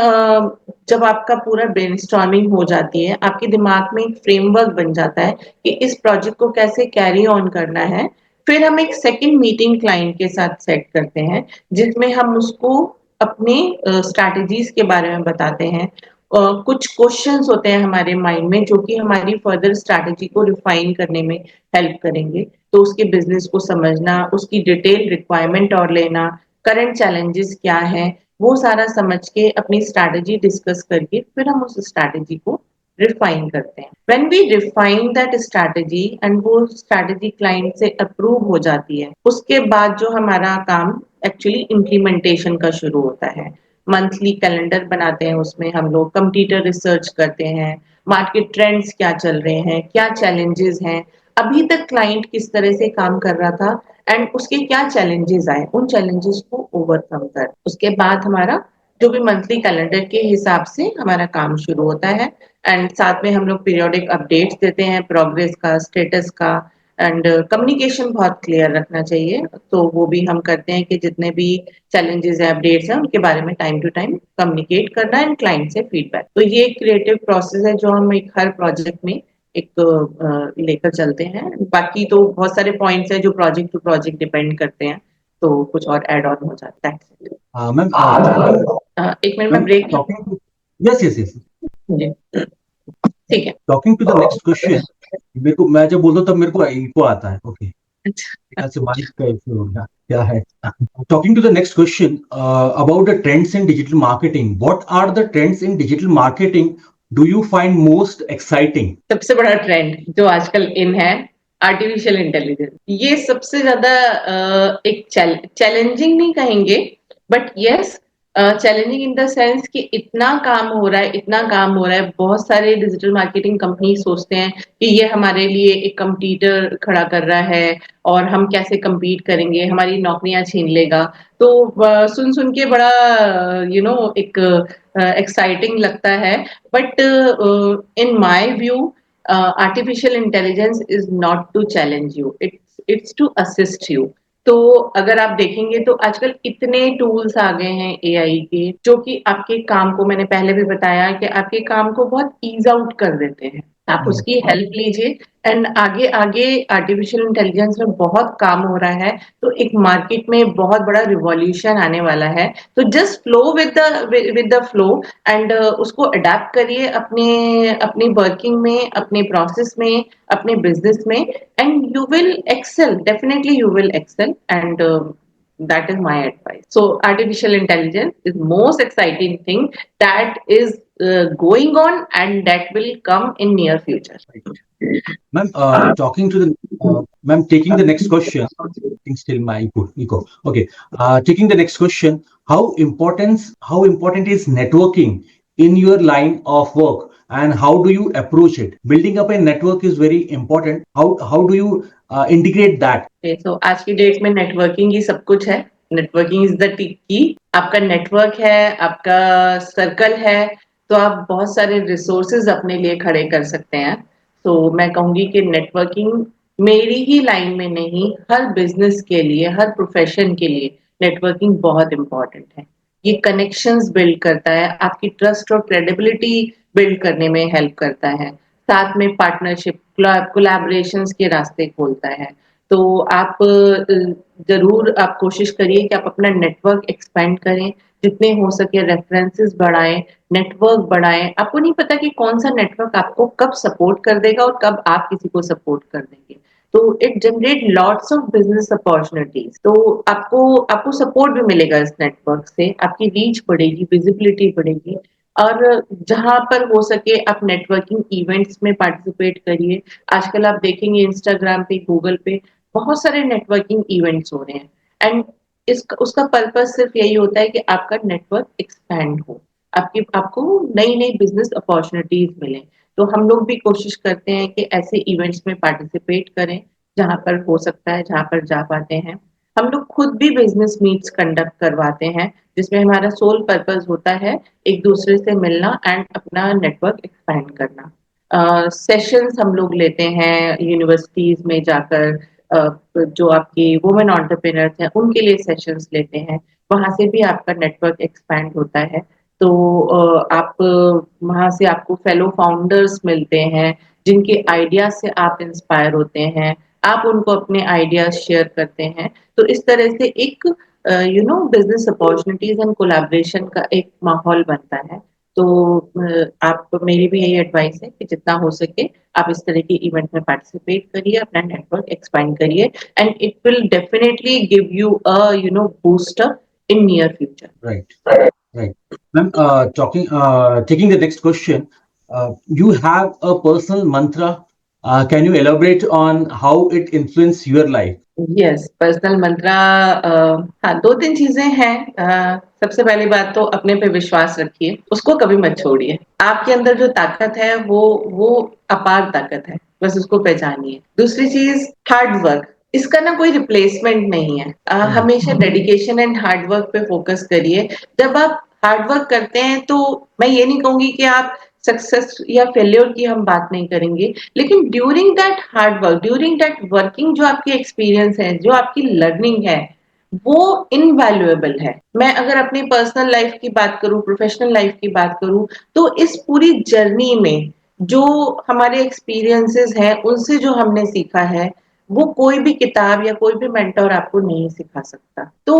जब आपका पूरा ब्रेनस्टॉर्मिंग हो जाती है, आपके दिमाग में एक फ्रेमवर्क बन जाता है कि इस प्रोजेक्ट को कैसे कैरी ऑन करना है। फिर हम एक सेकंड मीटिंग क्लाइंट के साथ सेट करते हैं, जिसमें हम उसको अपने स्ट्रैटेजीज के बारे में बताते हैं। कुछ क्वेश्चंस होते हैं हमारे माइंड में जो कि हमारी फर्दर स्ट्रैटेजी को रिफाइन करने में हेल्प करेंगे। तो उसके बिजनेस को समझना, उसकी डिटेल रिक्वायरमेंट और लेना, करंट चैलेंजेस क्या है, वो सारा समझ के अपनी स्ट्रैटेजी डिस्कस करके फिर हम उस स्ट्रैटेजी को रिफाइन करते हैं। When we refine that strategy and वो स्ट्रैटेजी क्लाइंट से अप्रूव हो जाती है, उसके बाद जो हमारा काम एक्चुअली इम्प्लीमेंटेशन का शुरू होता है। मंथली कैलेंडर बनाते हैं, उसमें हम लोग कंप्यूटर रिसर्च करते हैं, मार्केट ट्रेंड्स क्या चल रहे हैं, क्या चैलेंजेस हैं, अभी तक क्लाइंट किस तरह से काम कर रहा था एंड उसके क्या चैलेंजेस आए, उन चैलेंजेस को ओवरकम कर उसके बाद हमारा जो भी मंथली कैलेंडर के हिसाब से हमारा काम शुरू होता है। एंड साथ में हम लोग पीरियोडिक अपडेट्स देते हैं, प्रोग्रेस का, स्टेटस का। एंड कम्युनिकेशन बहुत क्लियर रखना चाहिए, तो वो भी हम करते हैं कि जितने भी चैलेंजेस है, अपडेट्स हैं, उनके बारे में टाइम टू टाइम कम्युनिकेट करना एंड क्लाइंट से फीडबैक। तो ये एक क्रिएटिव प्रोसेस है जो हम एक हर प्रोजेक्ट में एक लेकर चलते हैं। बाकी तो बहुत सारे पॉइंट्स हैं जो प्रोजेक्ट टू प्रोजेक्ट डिपेंड करते हैं, तो कुछ और ऐड ऑन हो जाता है। मैम टॉकिंग एक मिनट में ma'am break talking yes yes yes जी, ठीक है। Talking to the next question. मेरे को मैं जब बोलता हूँ तब मेरे को इको आता है। ओके, अच्छा, ख्याल से माइक का इशू हो गया क्या है। Talking to the next question about the trends in digital marketing, what are the trends in digital marketing do you find most exciting? सबसे बड़ा ट्रेंड जो आजकल इन है, आर्टिफिशियल इंटेलिजेंस। ये सबसे ज्यादा एक चैलेंजिंग नहीं कहेंगे, but yes challenging in the sense कि इतना काम हो रहा है, इतना काम हो रहा है। बहुत सारे डिजिटल मार्केटिंग कंपनी सोचते हैं कि ये हमारे लिए एक कंपटीटर खड़ा कर रहा है और हम कैसे compete करेंगे, हमारी नौकरियां छीन लेगा। तो सुन सुन के बड़ा एक एक्साइटिंग लगता है। But in my view, artificial intelligence is not to challenge you. It's to assist you. तो अगर आप देखेंगे तो आजकल इतने टूल्स आ गए हैं एआई के, जो कि आपके काम को, मैंने पहले भी बताया कि आपके काम को बहुत ईज आउट कर देते हैं। आप उसकी हेल्प लीजिए एंड आगे आगे आर्टिफिशियल इंटेलिजेंस में बहुत काम हो रहा है। तो एक मार्केट में बहुत बड़ा रिवॉल्यूशन आने वाला है। तो just flow with the flow and उसको अडेप्ट करिए अपने अपनी वर्किंग में, अपने प्रोसेस में, अपने बिजनेस में, and you will excel, definitely you will excel. And that is my advice. So artificial intelligence is most exciting thing that is going on and that will come in near future. Ma'am, talking to the ma'am, taking the next question. I think still my echo. Okay, taking the next question. How important is networking in your line of work, and how do you approach it? Building up a network is very important. How do you integrate that? Okay, so आज की date में networking ही सब कुछ है। Networking is the key. आपका network है, आपका circle है, तो आप बहुत सारे रिसोर्सेज अपने लिए खड़े कर सकते हैं। तो मैं कहूंगी कि नेटवर्किंग मेरी ही लाइन में नहीं, हर बिजनेस के लिए, हर प्रोफेशन के लिए नेटवर्किंग बहुत इंपॉर्टेंट है। ये कनेक्शंस बिल्ड करता है, आपकी ट्रस्ट और क्रेडिबिलिटी बिल्ड करने में हेल्प करता है। साथ में पार्टनरशिप, कोलैबोरेशंस के रास्ते खोलता है। तो आप जरूर आप कोशिश करिए कि आप अपना नेटवर्क एक्सपेंड करें, जितने हो सके रेफरेंसेस बढ़ाएं, नेटवर्क बढ़ाएं। आपको नहीं पता कि कौन सा नेटवर्क आपको कब सपोर्ट कर देगा और कब आप किसी को सपोर्ट कर देंगे। तो it generate lots of business opportunities. तो आपको आपको सपोर्ट भी मिलेगा इस नेटवर्क से, आपकी रीच बढ़ेगी, विजिबिलिटी बढ़ेगी। और जहां पर हो सके आप नेटवर्किंग इवेंट्स में पार्टिसिपेट करिए। आजकल आप देखेंगे इंस्टाग्राम पे, गूगल पे बहुत सारे नेटवर्किंग इवेंट्स हो रहे हैं। एंड इस उसका पर्पस सिर्फ यही होता है कि आपका नेटवर्क एक्सपैंड हो, आपकी आपको नई नई बिजनेस अपॉर्चुनिटीज मिले। तो हम लोग भी कोशिश करते हैं कि ऐसे इवेंट्स में पार्टिसिपेट करें जहाँ पर हो सकता है, जहाँ पर जा पाते हैं। हम लोग खुद भी बिजनेस मीट्स कंडक्ट करवाते हैं जिसमें हमारा सोल पर्पस होता है एक दूसरे से मिलना एंड अपना नेटवर्क एक्सपैंड करना। सेशंस हम लोग लेते हैं यूनिवर्सिटीज में जाकर, जो आपकी वुमेन एंटरप्रेन्योर्स हैं उनके लिए सेशंस लेते हैं, वहां से भी आपका नेटवर्क एक्सपैंड होता है। तो आप वहां से आपको फेलो फाउंडर्स मिलते हैं जिनके आइडियाज से आप इंस्पायर होते हैं, आप उनको अपने आइडियाज शेयर करते हैं। तो इस तरह से एक बिजनेस अपॉर्चुनिटीज एंड कोलैबोरेशन का एक माहौल बनता है। तो आप मेरी भी यही एडवाइस है कि जितना हो सके आप इस तरह के इवेंट में पार्टिसिपेट करिए, अपना नेटवर्क एक्सपांड करिए and it will definitely give you a booster in near future. Right. Right. Ma'am, taking the next question, you have a personal mantra. Can you elaborate on how it influenced your life? Yes, personal mantra, हाँ, 2-3 चीजें हैं। सबसे पहली बात तो अपने पे विश्वास रखिए, उसको कभी मत छोड़िए। आपके अंदर जो ताकत है वो अपार ताकत है, बस उसको पहचानिए। दूसरी चीज हार्ड वर्क, इसका ना कोई रिप्लेसमेंट नहीं है। हमेशा डेडिकेशन एंड हार्ड वर्क पे फोकस करिए। जब आप हार्ड वर्क करते हैं तो मैं ये नहीं कहूंगी कि आप सक्सेस या फेल्योर की हम बात नहीं करेंगे, लेकिन during that hard work, during that working, जो आपकी एक्सपीरियंस है, जो आपकी लर्निंग है, वो इनवैल्यूएबल है। मैं अगर अपनी पर्सनल लाइफ की बात करूं, प्रोफेशनल लाइफ की बात करूं, तो इस पूरी जर्नी में जो हमारे एक्सपीरियंसेस हैं, उनसे जो हमने सीखा है, वो कोई भी किताब या कोई भी मेंटर आपको नहीं सिखा सकता। तो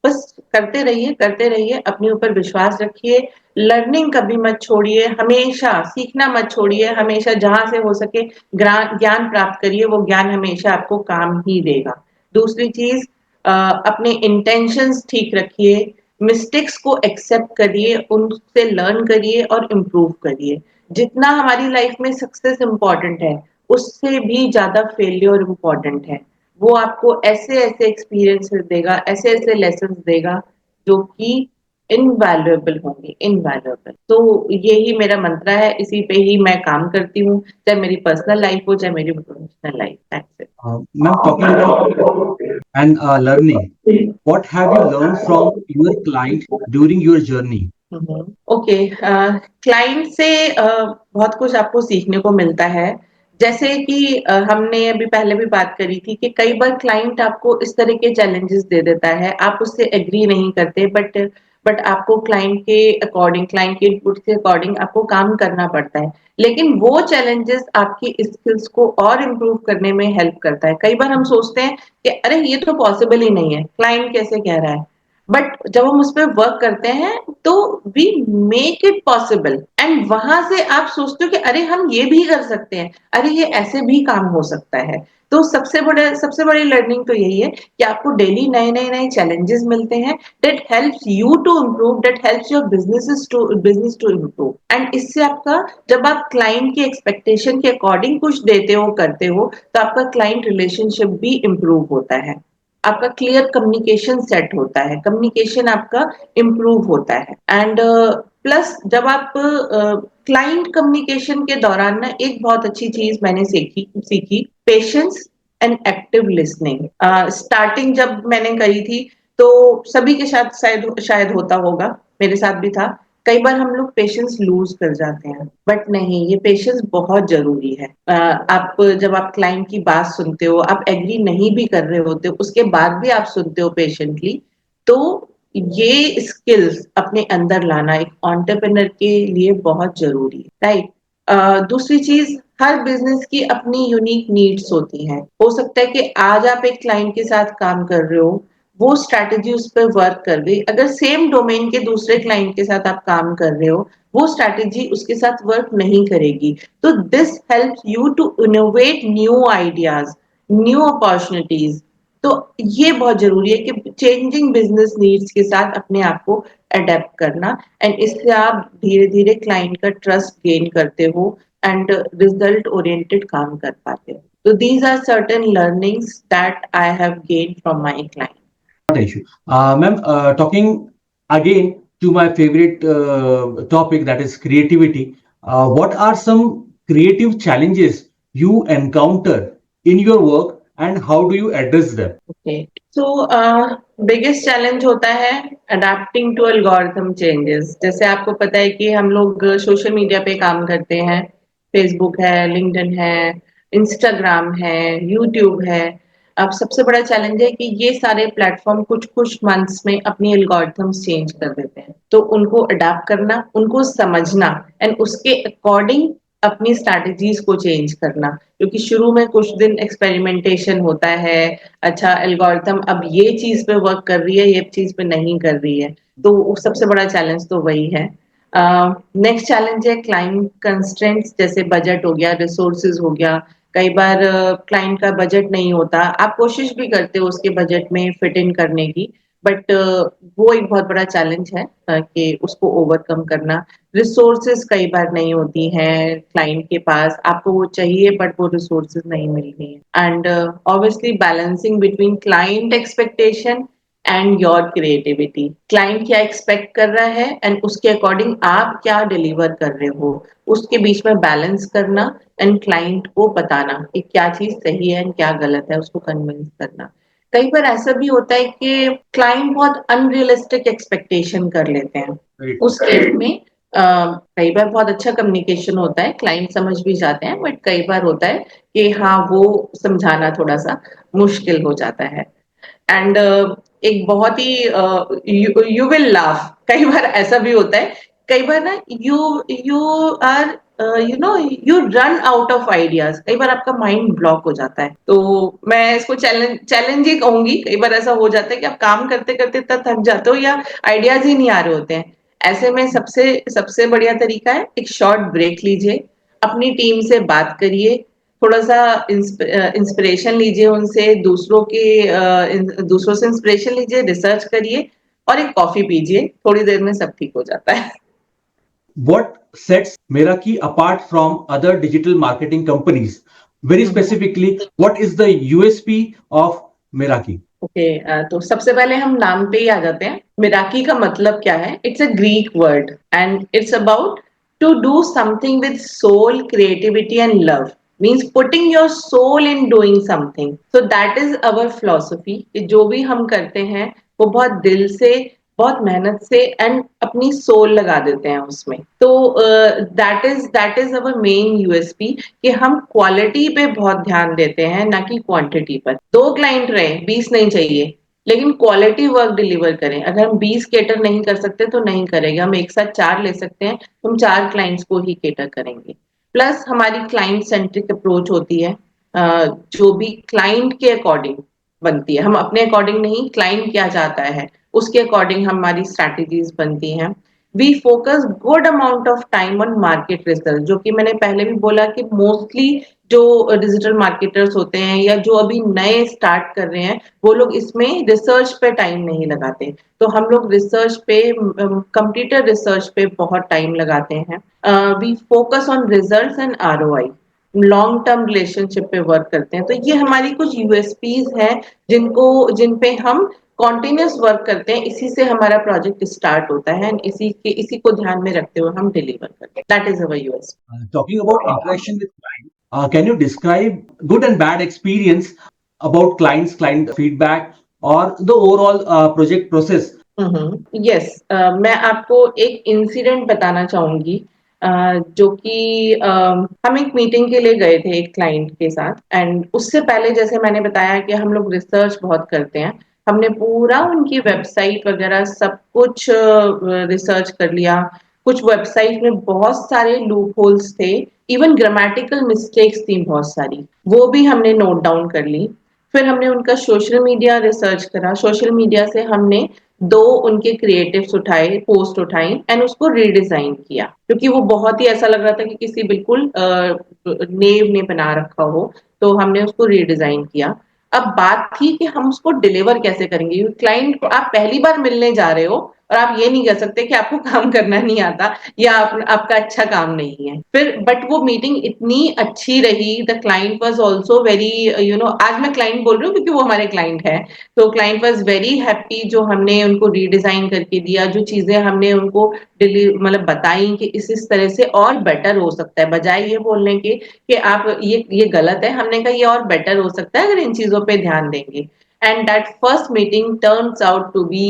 बस करते रहिए, अपने ऊपर विश्वास रखिए, लर्निंग कभी मत छोड़िए, हमेशा सीखना मत छोड़िए, हमेशा जहां से हो सके ज्ञान प्राप्त करिए, वो ज्ञान हमेशा आपको काम ही देगा। दूसरी चीज, अपने इंटेंशंस ठीक रखिए, मिस्टेक्स को एक्सेप्ट करिए, उनसे लर्न करिए और इम्प्रूव करिए। जितना हमारी लाइफ में सक्सेस इंपॉर्टेंट है, उससे भी ज्यादा फेलियर इंपॉर्टेंट है। वो आपको ऐसे ऐसे एक्सपीरियंसेस देगा, ऐसे ऐसे लेसन देगा जो कि इनवैल्यूएबल होंगे, इनवैल्यूएबल। तो यही मेरा मंत्र है, इसी पे ही मैं काम करती हूँ, चाहे मेरी पर्सनल लाइफ हो, चाहे मेरी professional life. That's it. Ma'am, talking about and learning, what have you learned from your client during your journey? Okay, client से बहुत कुछ आपको सीखने को मिलता है। जैसे कि हमने अभी पहले भी बात करी थी कि कई बार क्लाइंट आपको इस तरह के चैलेंजेस दे देता है, आप उससे एग्री नहीं करते, बट आपको क्लाइंट के अकॉर्डिंग, क्लाइंट के इनपुट के अकॉर्डिंग आपको काम करना पड़ता है। लेकिन वो चैलेंजेस आपकी स्किल्स को और इम्प्रूव करने में हेल्प करता है। कई बार हम सोचते हैं कि अरे ये तो पॉसिबल ही नहीं है, क्लाइंट कैसे कह रहा है, बट जब हम उस पर वर्क करते हैं तो we make it possible, and वहां से आप सोचते हो कि अरे हम ये भी कर सकते हैं, अरे ये ऐसे भी काम हो सकता है। तो सबसे बड़ी लर्निंग तो यही है कि आपको डेली नए नए नए चैलेंजेस मिलते हैं, that helps you to improve, that helps your business to improve. And इससे आपका, जब आप क्लाइंट की एक्सपेक्टेशन के अकॉर्डिंग कुछ देते हो, करते हो, तो आपका क्लाइंट रिलेशनशिप भी इम्प्रूव होता है, आपका क्लियर कम्युनिकेशन सेट होता है, कम्युनिकेशन आपका इम्प्रूव होता है। एंड प्लस जब आप क्लाइंट कम्युनिकेशन के दौरान ना, एक बहुत अच्छी चीज मैंने सीखी, patience and active listening. Starting जब मैंने करी थी तो सभी के साथ शायद शायद होता होगा, मेरे साथ भी था, कई बार हम लोग पेशेंस लूज कर जाते हैं, बट नहीं, ये पेशेंस बहुत जरूरी है। आप जब आप क्लाइंट की बात सुनते हो, आप एग्री नहीं भी कर रहे होते, उसके बाद भी आप सुनते हो पेशेंटली, तो ये स्किल्स अपने अंदर लाना एक एंटरप्रेन्योर के लिए बहुत जरूरी है, राइट। दूसरी चीज, हर बिजनेस की अपनी यूनिक नीड्स होती हैं। हो सकता है कि आज आप एक क्लाइंट के साथ काम कर रहे हो, वो स्ट्रैटेजी उस पर वर्क कर गई, अगर सेम डोमेन के दूसरे क्लाइंट के साथ आप काम कर रहे हो, वो स्ट्रैटेजी उसके साथ वर्क नहीं करेगी। तो this helps you to innovate new ideas, new opportunities. तो ये बहुत जरूरी है कि चेंजिंग बिजनेस नीड्स के साथ अपने आप को अडेप्ट करना, एंड इससे आप धीरे धीरे क्लाइंट का ट्रस्ट गेन करते हो एंड रिजल्ट ओरिएंटेड काम कर पाते हो। So these are certain learnings that I have gained from my client. Not an issue. Ma'am, talking again to my favorite topic, that is creativity. what are some creative challenges you encounter in your work and how do you address them? Okay so biggest challenge होता है adapting to algorithm changes. जैसे आपको पता है कि हम लोग social media पे काम करते हैं, फेसबुक है, लिंक्डइन है, इंस्टाग्राम है, यूट्यूब है। अब सबसे बड़ा चैलेंज है कि ये सारे प्लेटफॉर्म कुछ कुछ मंथ्स में अपनी एल्गोरिथम्स चेंज कर देते हैं, तो उनको अडेप्ट करना, उनको समझना एंड उसके अकॉर्डिंग अपनी स्ट्रैटेजीज को चेंज करना। क्योंकि शुरू में कुछ दिन एक्सपेरिमेंटेशन होता है, अच्छा एल्गोरिथम अब ये चीज पे वर्क कर रही है, ये चीज पे नहीं कर रही है, तो सबसे बड़ा चैलेंज तो वही है। नेक्स्ट चैलेंज है क्लाइंट कंस्ट्रेंट्स, जैसे बजट हो गया, रिसोर्सेज हो गया। कई बार क्लाइंट का बजट नहीं होता, आप कोशिश भी करते हो उसके बजट में फिट इन करने की, बट वो एक बहुत बड़ा चैलेंज है कि उसको ओवरकम करना। रिसोर्सेज कई बार नहीं होती हैं क्लाइंट के पास, आपको वो चाहिए बट वो रिसोर्सेज नहीं मिल रही हैं। And obviously balancing between client expectation and your creativity. Client क्या एक्सपेक्ट कर रहा है एंड उसके अकॉर्डिंग आप क्या डिलीवर कर रहे हो, उसके बीच में बैलेंस करना एंड क्लाइंट को बताना कि क्या चीज सही है एंड क्या गलत है, उसको कन्विंस करना। कई बार ऐसा भी होता है कि क्लाइंट बहुत अनरियलिस्टिक एक्सपेक्टेशन कर लेते हैं। Right. उस केस में कई बार बहुत अच्छा कम्युनिकेशन होता है, क्लाइंट समझ भी जाते हैं, बट कई बार होता है कि हाँ वो समझाना थोड़ा सा मुश्किल हो जाता है। एंड एक बहुत ही यू विल लाफ, कई बार ऐसा भी होता है, कई बार ना you you are you know you run out of ideas, कई बार आपका माइंड ब्लॉक हो जाता है। तो मैं इसको चैलेंज ही कहूंगी। कई बार ऐसा हो जाता है कि आप काम करते करते इतना थक जाते हो या आइडियाज ही नहीं आ रहे होते हैं। ऐसे में सबसे सबसे बढ़िया तरीका है एक शॉर्ट ब्रेक लीजिए, अपनी टीम से बात करिए, थोड़ा सा इंस्पिरेशन लीजिए उनसे, दूसरों से इंस्पिरेशन लीजिए, रिसर्च करिए और एक कॉफी पीजिए, थोड़ी देर में सब ठीक हो जाता है। What sets Meraki apart from other digital marketing companies? Very specifically, what is the USP of Meraki? Okay तो सबसे पहले हम नाम पे ही आ जाते हैं। मिराकी का मतलब क्या है? It's a Greek word and it's about to do something with soul, creativity and love. Means putting your soul in doing something. So that is our philosophy. जो भी हम करते हैं वो बहुत दिल से, बहुत मेहनत से एंड अपनी सोल लगा देते हैं उसमें। तो that is our main USP कि हम क्वालिटी पे बहुत ध्यान देते हैं, ना कि क्वांटिटी पर। 2 क्लाइंट रहे, 20 नहीं चाहिए, लेकिन क्वालिटी वर्क डिलीवर करें। अगर हम 20 केटर नहीं कर सकते तो नहीं करेंगे, हम एक साथ 4 ले सकते हैं, तो हम 4 क्लाइंट्स को ही केटर करेंगे। प्लस हमारी क्लाइंट सेंट्रिक अप्रोच होती है, जो भी क्लाइंट के अकॉर्डिंग बनती है। हम अपने अकॉर्डिंग नहीं, क्लाइंट क्या चाहता है उसके अकॉर्डिंग हमारी स्ट्रैटेजीज बनती हैं। We focus good amount of time on market research, जो कि मैंने पहले भी बोला कि मोस्टली जो डिजिटल मार्केटर्स होते हैं या जो अभी नए स्टार्ट कर रहे हैं, वो लोग इसमें रिसर्च पे टाइम नहीं लगाते। तो हम लोग रिसर्च पे, कंप्यूटर रिसर्च पे बहुत टाइम लगाते हैं। We focus on results and ROI, long term relationship पे वर्क करते हैं। तो ये हमारी कुछ यूएसपीज हैं जिन पे हम कॉन्टिन्यूस वर्क करते हैं। इसी से हमारा प्रोजेक्ट स्टार्ट होता है एंड इसी को ध्यान में रखते हुए हम डिलीवर करते हैं। That is our USP. Talking about interaction with clients, can you describe good and bad experience about clients, client feedback, or the overall project process? Yes, मैं आपको एक इंसिडेंट बताना चाहूंगी। जो कि हम एक मीटिंग के लिए गए थे एक क्लाइंट के साथ, एंड उससे पहले जैसे मैंने बताया कि हम लोग रिसर्च बहुत करते हैं। हमने पूरा उनकी वेबसाइट वगैरह सब कुछ रिसर्च कर लिया। कुछ वेबसाइट में बहुत सारे लूप होल्स थे, इवन ग्रामेटिकल मिस्टेक्स थी बहुत सारी, वो भी हमने नोट डाउन कर ली। फिर हमने उनका सोशल मीडिया रिसर्च करा, सोशल मीडिया से हमने 2 उनके क्रिएटिव्स उठाए, पोस्ट उठाई एंड उसको रीडिजाइन किया, क्योंकि वो बहुत ही ऐसा लग रहा था कि किसी बिल्कुल नेव ने बना रखा हो। तो हमने उसको रीडिजाइन किया। अब बात थी कि हम उसको डिलीवर कैसे करेंगे। क्लाइंट को आप पहली बार मिलने जा रहे हो और आप ये नहीं कह सकते कि आपको काम करना नहीं आता या आपका अच्छा काम नहीं है। फिर बट वो मीटिंग इतनी अच्छी रही, the client was also very, आज मैं क्लाइंट बोल रही हूँ क्योंकि वो हमारे क्लाइंट है, तो क्लाइंट वाज वेरी हैप्पी जो हमने उनको रीडिजाइन करके दिया, जो चीजें हमने उनको मतलब बताई कि इस तरह से और बेटर हो सकता है, बजाय ये बोलने के कि आप ये गलत है, हमने कहा ये और बेटर हो सकता है अगर इन चीजों पे ध्यान देंगे। And that first meeting turns out to be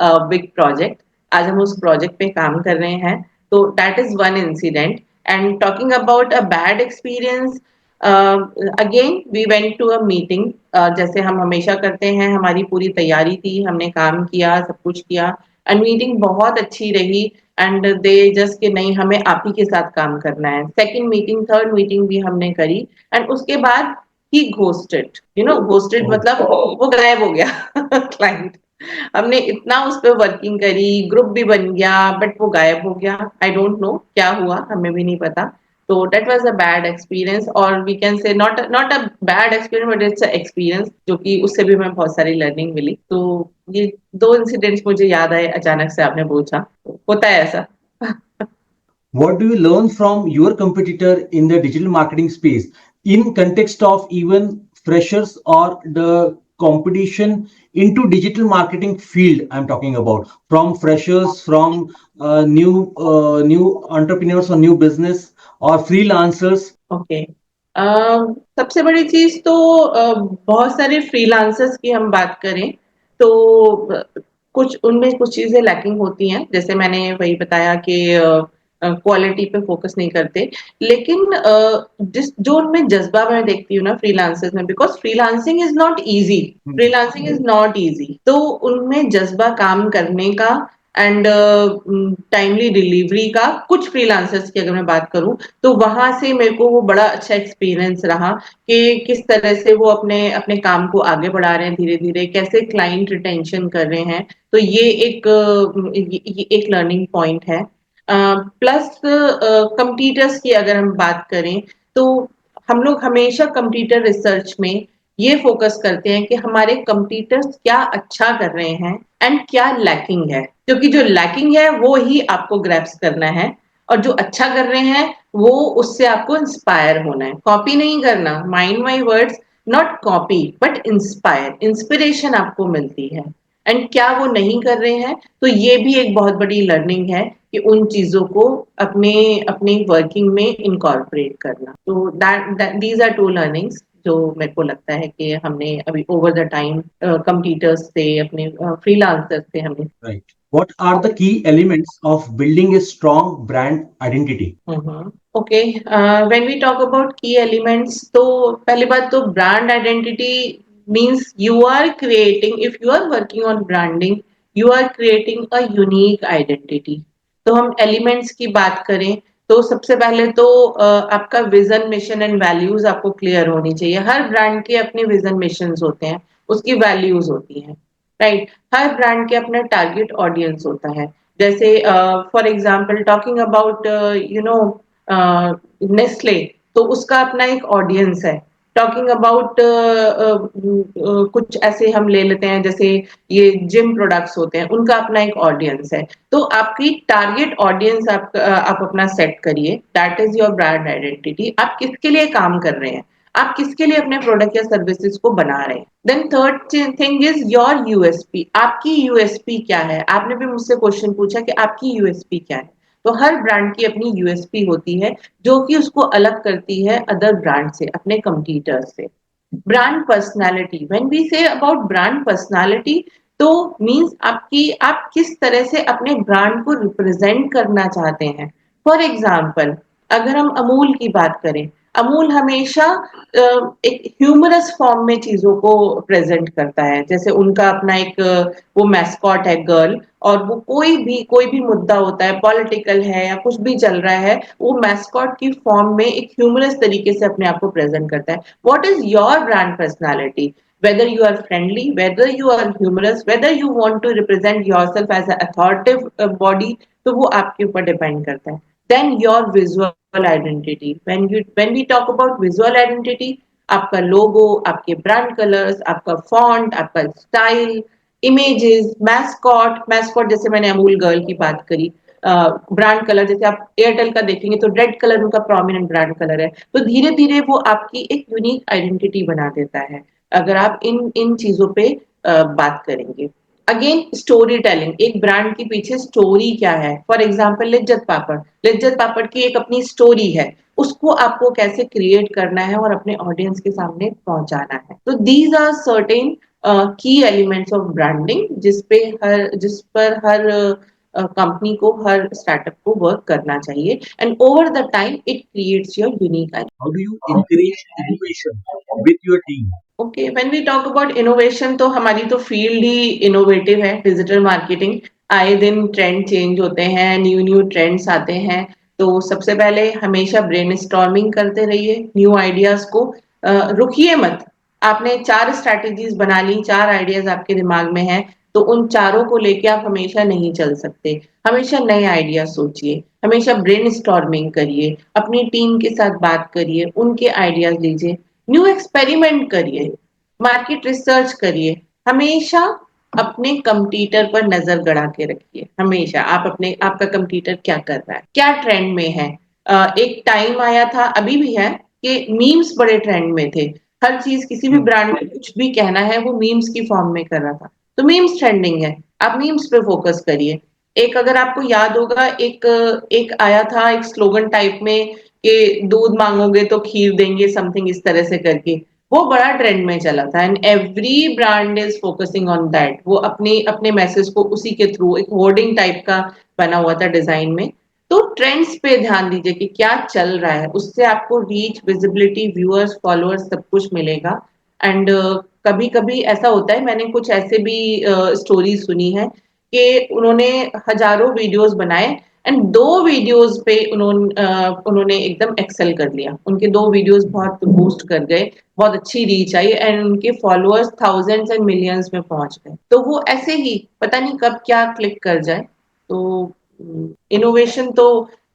a big project. आज हम उस प्रोजेक्ट पे काम कर रहे हैं, तो that is one incident. And talking about a bad experience, again we went to a meeting, जैसे हम हमेशा करते हैं, हमारी पूरी तैयारी थी, हमने काम किया, सब कुछ किया, एंड मीटिंग बहुत अच्छी रही। एंड दे जस्ट कि नहीं हमें आप ही के साथ काम करना है। सेकंड मीटिंग, थर्ड मीटिंग भी हमने करी, एंड उसके बाद ही घोस्टेड, घोस्टेड Oh, मतलब वो गायब हो गया क्लाइंट। हमने इतना उस पर वर्किंग करी, ग्रुप भी बन गया, बट वो गायब हो गया। आई डोंट नो क्या हुआ, हमें भी नहीं पता। तो that was a bad experience, और we can say not a bad experience, but it's a experience, जो कि उससे भी हमें बहुत सारी लर्निंग मिली। तो ये दो इंसिडेंट्स मुझे याद आए अचानक से, आपने पूछा, होता है ऐसा। what do you learn from your competitor in the digital marketing space in context of even freshers or the competition into digital marketing field? I'm talking about from freshers, from new entrepreneurs or new business or freelancers. Okay, सबसे बड़ी चीज तो बहुत सारे freelancers की हम बात करें तो कुछ उनमें कुछ चीजें लैकिंग होती हैं, जैसे मैंने वही बताया कि क्वालिटी पे फोकस नहीं करते। लेकिन जिस जो उनमें जज्बा मैं देखती हूँ ना फ्रीलांसर्स में, because freelancing is not easy, freelancing is not easy, तो उनमें जज्बा काम करने का एंड टाइमली डिलीवरी का, कुछ फ्रीलांसर्स की अगर मैं बात करूं, तो वहां से मेरे को वो बड़ा अच्छा एक्सपीरियंस रहा कि किस तरह से वो अपने अपने काम को आगे बढ़ा रहे हैं धीरे धीरे, कैसे क्लाइंट रिटेंशन कर रहे हैं। तो ये एक लर्निंग पॉइंट है। प्लस कंपटीटर्स की अगर हम बात करें, तो हम लोग हमेशा कंपटीटर रिसर्च में ये फोकस करते हैं कि हमारे कंपटीटर्स क्या अच्छा कर रहे हैं एंड क्या लैकिंग है, क्योंकि जो लैकिंग है वो ही आपको ग्रैप्स करना है, और जो अच्छा कर रहे हैं वो उससे आपको इंस्पायर होना है, कॉपी नहीं करना। Mind my words, not copy but inspire, inspiration आपको मिलती है। एंड क्या वो नहीं कर रहे हैं, तो ये भी एक बहुत बड़ी लर्निंग है कि उन चीजों को अपने अपनी वर्किंग में इनकॉर्पोरेट करना। तो that these are two learnings जो मेरे को लगता है कि हमने अभी ओवर द टाइम कंपटीटर्स से, अपने फ्रीलांसर्स से हमने। Right. What are the key elements of building a strong brand identity? Okay, when we talk about key elements, तो पहली बात तो brand identity means you are creating, if you are working on branding, you are creating a unique identity. तो हम elements की बात करें तो सबसे पहले तो आपका विजन, मिशन एंड वैल्यूज आपको क्लियर होनी चाहिए। हर ब्रांड के अपने विजन मिशन होते हैं, उसकी वैल्यूज होती हैं, राइट। हर ब्रांड के अपना टारगेट ऑडियंस होता है। जैसे for example talking about Nestle, तो उसका अपना एक ऑडियंस है। टॉकिंग अबाउट कुछ ऐसे हम ले लेते हैं, जैसे ये जिम प्रोडक्ट्स होते हैं, उनका अपना एक ऑडियंस है। तो आपकी टारगेट ऑडियंस आप अपना सेट करिए, that is your brand identity. आप किसके लिए काम कर रहे हैं, आप किसके लिए अपने प्रोडक्ट या सर्विसेज को बना रहे हैं। Then third thing is your USP, आपकी यूएसपी क्या है। आपने भी मुझसे क्वेश्चन पूछा कि आपकी यूएसपी क्या है, तो हर ब्रांड की अपनी यूएसपी होती है जो कि उसको अलग करती है अदर ब्रांड से, अपने कंपटीटर से। Brand personality, when we say about brand personality, तो मींस आपकी, आप किस तरह से अपने ब्रांड को रिप्रेजेंट करना चाहते हैं। फॉर एग्जाम्पल अगर हम अमूल की बात करें, अमूल हमेशा एक ह्यूमरस फॉर्म में चीजों को प्रेजेंट करता है। जैसे उनका अपना एक वो मैस्कॉट है गर्ल, और वो कोई भी मुद्दा होता है, पॉलिटिकल है या कुछ भी चल रहा है, वो मैस्कॉट की फॉर्म में एक ह्यूमरस तरीके से अपने आप को प्रेजेंट करता है। What is your brand personality, whether you are friendly, whether you are humorous, whether you want to represent yourself as an authoritative body, तो वो आपके ऊपर डिपेंड करता है। Then your visual identity, when we talk about visual identity, आपका लोगो, आपके brand colours, आपका font, आपका स्टाइल, इमेजेस, मैस्कॉट जैसे मैंने अमूल गर्ल की बात करी, ब्रांड कलर जैसे आप एयरटेल का देखेंगे तो रेड कलर उनका प्रोमिनेंट ब्रांड कलर है, तो धीरे धीरे वो आपकी एक यूनिक आइडेंटिटी बना देता है अगर आप इन इन चीजों पे बात करेंगे। अगेन स्टोरी टेलिंग, एक ब्रांड के पीछे स्टोरी क्या है, फॉर एग्जाम्पल लिज्जत पापड़ की एक अपनी स्टोरी है, उसको आपको कैसे क्रिएट करना है और अपने ऑडियंस के सामने पहुंचाना है। तो दीज आर सर्टेन की एलिमेंट्स ऑफ ब्रांडिंग जिस पर हर कंपनी को, हर स्टार्टअप को वर्क करना चाहिए, and over the time it creates your unique identity. How do you encourage innovation with your team? Okay, when we talk about innovation तो हमारी तो फील्ड ही इनोवेटिव है, डिजिटल मार्केटिंग। आए दिन ट्रेंड चेंज होते हैं, न्यू न्यू ट्रेंड्स आते हैं, तो सबसे पहले हमेशा ब्रेनस्टॉर्मिंग करते रहिए न्यू आइडियाज को। रुकिए मत। आपने 4 स्ट्रैटेजीज बना ली, 4 आइडियाज आपके दिमाग में हैं, तो उन चारों को लेके आप हमेशा नहीं चल सकते। हमेशा नए आइडिया सोचिए, हमेशा ब्रेनस्टॉर्मिंग करिए, अपनी टीम के साथ बात करिए, उनके आइडियाज लीजिए, न्यू एक्सपेरिमेंट करिए, मार्केट रिसर्च करिए, हमेशा अपने कंपटीटर पर नजर गड़ा के रखिए। हमेशा आपका कंपटीटर क्या कर रहा है, क्या ट्रेंड में है। एक टाइम आया था, अभी भी है, कि मीम्स बड़े ट्रेंड में थे। हर चीज, किसी भी ब्रांड में कुछ भी कहना है वो मीम्स की फॉर्म में कर रहा था, तो मीम्स ट्रेंडिंग है, आप मीम्स पे फोकस करिए। एक, अगर आपको याद होगा, एक एक आया था एक स्लोगन टाइप में कि दूध मांगोगे तो खीर देंगे, समथिंग इस तरह से करके, वो बड़ा ट्रेंड में चला था, and every brand is focusing on that. वो अपने अपने मैसेज को उसी के थ्रू, एक होर्डिंग टाइप का बना हुआ था डिजाइन में। तो ट्रेंड्स पे ध्यान दीजिए कि क्या चल रहा है, उससे आपको रीच, विजिबिलिटी, व्यूअर्स, फॉलोअर्स सब कुछ मिलेगा। एंड कभी कभी ऐसा होता है, मैंने कुछ ऐसे भी स्टोरी सुनी है कि उन्होंने हजारों वीडियोस बनाए एंड 2 वीडियोस पे उन्होंने एकदम एक्सेल कर लिया, उनके 2 वीडियोस बहुत बूस्ट कर गए, बहुत अच्छी रीच आई, एंड उनके फॉलोअर्स थाउजेंड्स एंड मिलियंस में पहुंच गए। तो वो ऐसे ही पता नहीं कब क्या क्लिक कर जाए। तो इनोवेशन तो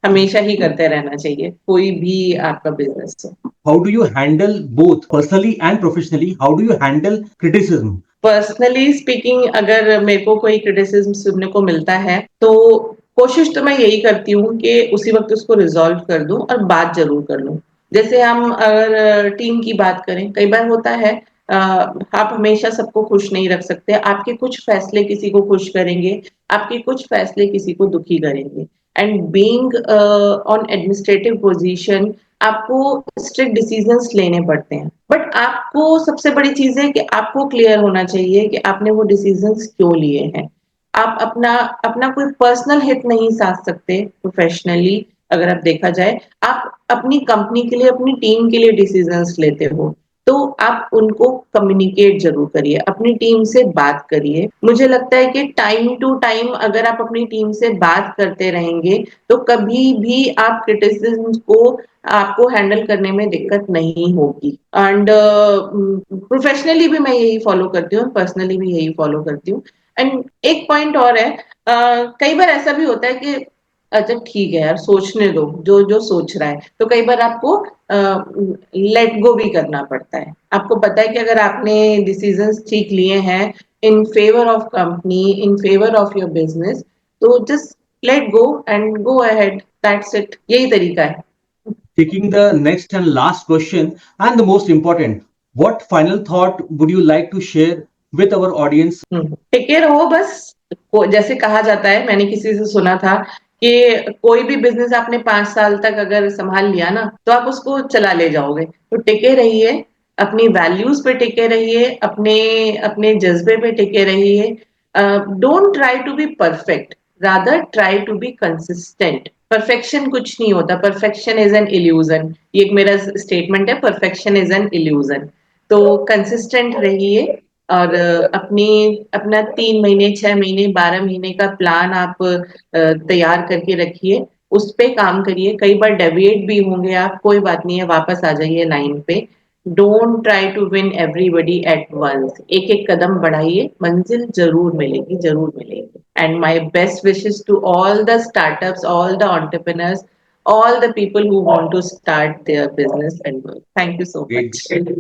हमेशा ही करते रहना चाहिए, कोई भी आपका बिजनेस हो। How do you handle both personally and professionally? How do you handle criticism? Personally speaking, अगर मेरे को कोई क्रिटिसिज्म सुनने को मिलता है तो कोशिश तो मैं यही करती हूँ कि उसी वक्त उसको रिजॉल्व कर दूं और बात जरूर कर लूं। जैसे हम अगर टीम की बात करें, कई बार होता है आप हमेशा सबको खुश नहीं रख सकते, आपके कुछ फैसले किसी को खुश करेंगे, आपके कुछ फैसले किसी को दुखी करेंगे, and being on administrative position आपको स्ट्रिक्ट डिसीजंस लेने पड़ते हैं, बट आपको सबसे बड़ी चीज है कि आपको क्लियर होना चाहिए कि आपने वो डिसीजंस क्यों लिए हैं। आप अपना अपना कोई पर्सनल हित नहीं साध सकते प्रोफेशनली। अगर आप देखा जाए, आप अपनी कंपनी के लिए, अपनी टीम के लिए डिसीजंस लेते हो, तो आप उनको कम्युनिकेट जरूर करिए, अपनी टीम से बात करिए। मुझे लगता है कि टाइम टू टाइम अगर आप अपनी टीम से बात करते रहेंगे तो कभी भी आप क्रिटिसिज्म को, आपको हैंडल करने में दिक्कत नहीं होगी। एंड प्रोफेशनली भी मैं यही फॉलो करती हूँ, पर्सनली भी यही फॉलो करती हूँ। एंड एक पॉइंट और है, कई बार ऐसा भी होता है कि अच्छा ठीक है यार, सोचने दो, जो जो सोच रहा है, तो कई बार आपको लेट गो भी करना पड़ता है। आपको पता है कि अगर आपने डिसीजंस ठीक लिए हैं in favour of company, in favour of your business, तो just let go and go ahead, that's it, यही तरीका है। Taking the next and last question, and the most important, what final thought would you like to share with our audience? टिके रहो बस। जैसे कहा जाता है, मैंने किसी से सुना था कि कोई भी बिजनेस आपने 5 साल तक अगर संभाल लिया ना, तो आप उसको चला ले जाओगे। तो टिके रहिए, अपनी वैल्यूज पे टिके रहिए, अपने अपने जज्बे पे टिके रहिए। Don't try to be perfect, rather try to be consistent. Perfection कुछ नहीं होता, परफेक्शन इज एन इल्यूजन। ये एक मेरा स्टेटमेंट है, परफेक्शन इज एन इल्यूजन। तो कंसिस्टेंट रहिए, और अपनी अपना 3 महीने, 6 महीने, 12 महीने का प्लान आप तैयार करके रखिए, उस पे काम करिए। कई बार डेविएट भी होंगे आप, कोई बात नहीं है, वापस आ जाइए लाइन पे। Don't try to win everybody at once, एक एक कदम बढ़ाइए, मंजिल जरूर मिलेगी, जरूर मिलेगी। And my best wishes to all the startups, all the entrepreneurs, all the people who want to start their business and work. Thank you so Great, much.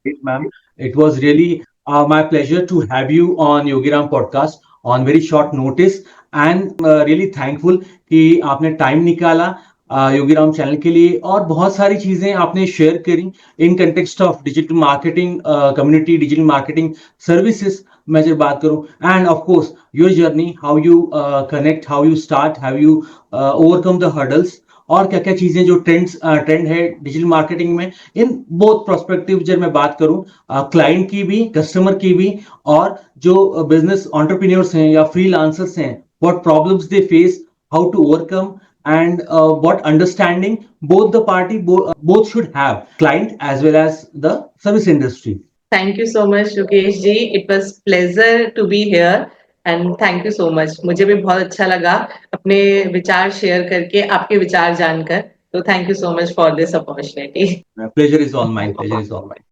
great, ma'am. It was really My pleasure to have you on Yogiram podcast on very short notice and really thankful कि आपने time निकाला Yogiram channel के लिए और बहुत सारी चीजें आपने शेयर करी in context of digital marketing community digital marketing services मैं जब बात करूं end of course your journey how you connect how you start how you overcome the hurdles और क्या क्या चीजें जो ट्रेंड है डिजिटल मार्केटिंग में इन बोथ प्रोस्पेक्टिव जब मैं बात करूं क्लाइंट की भी कस्टमर की भी और जो बिजनेस एंटरप्रेन्योर्स हैं या फ्रीलांसर्स हैं what problems they face how to overcome and what understanding both should have client as well as the service industry. Thank you so much, Yogesh ji. It was pleasure to be here and thank you so much. मुझे भी बहुत अच्छा लगा अपने विचार share करके आपके विचार जानकर. So thank you so much for this opportunity. Pleasure is all mine. Pleasure is all mine.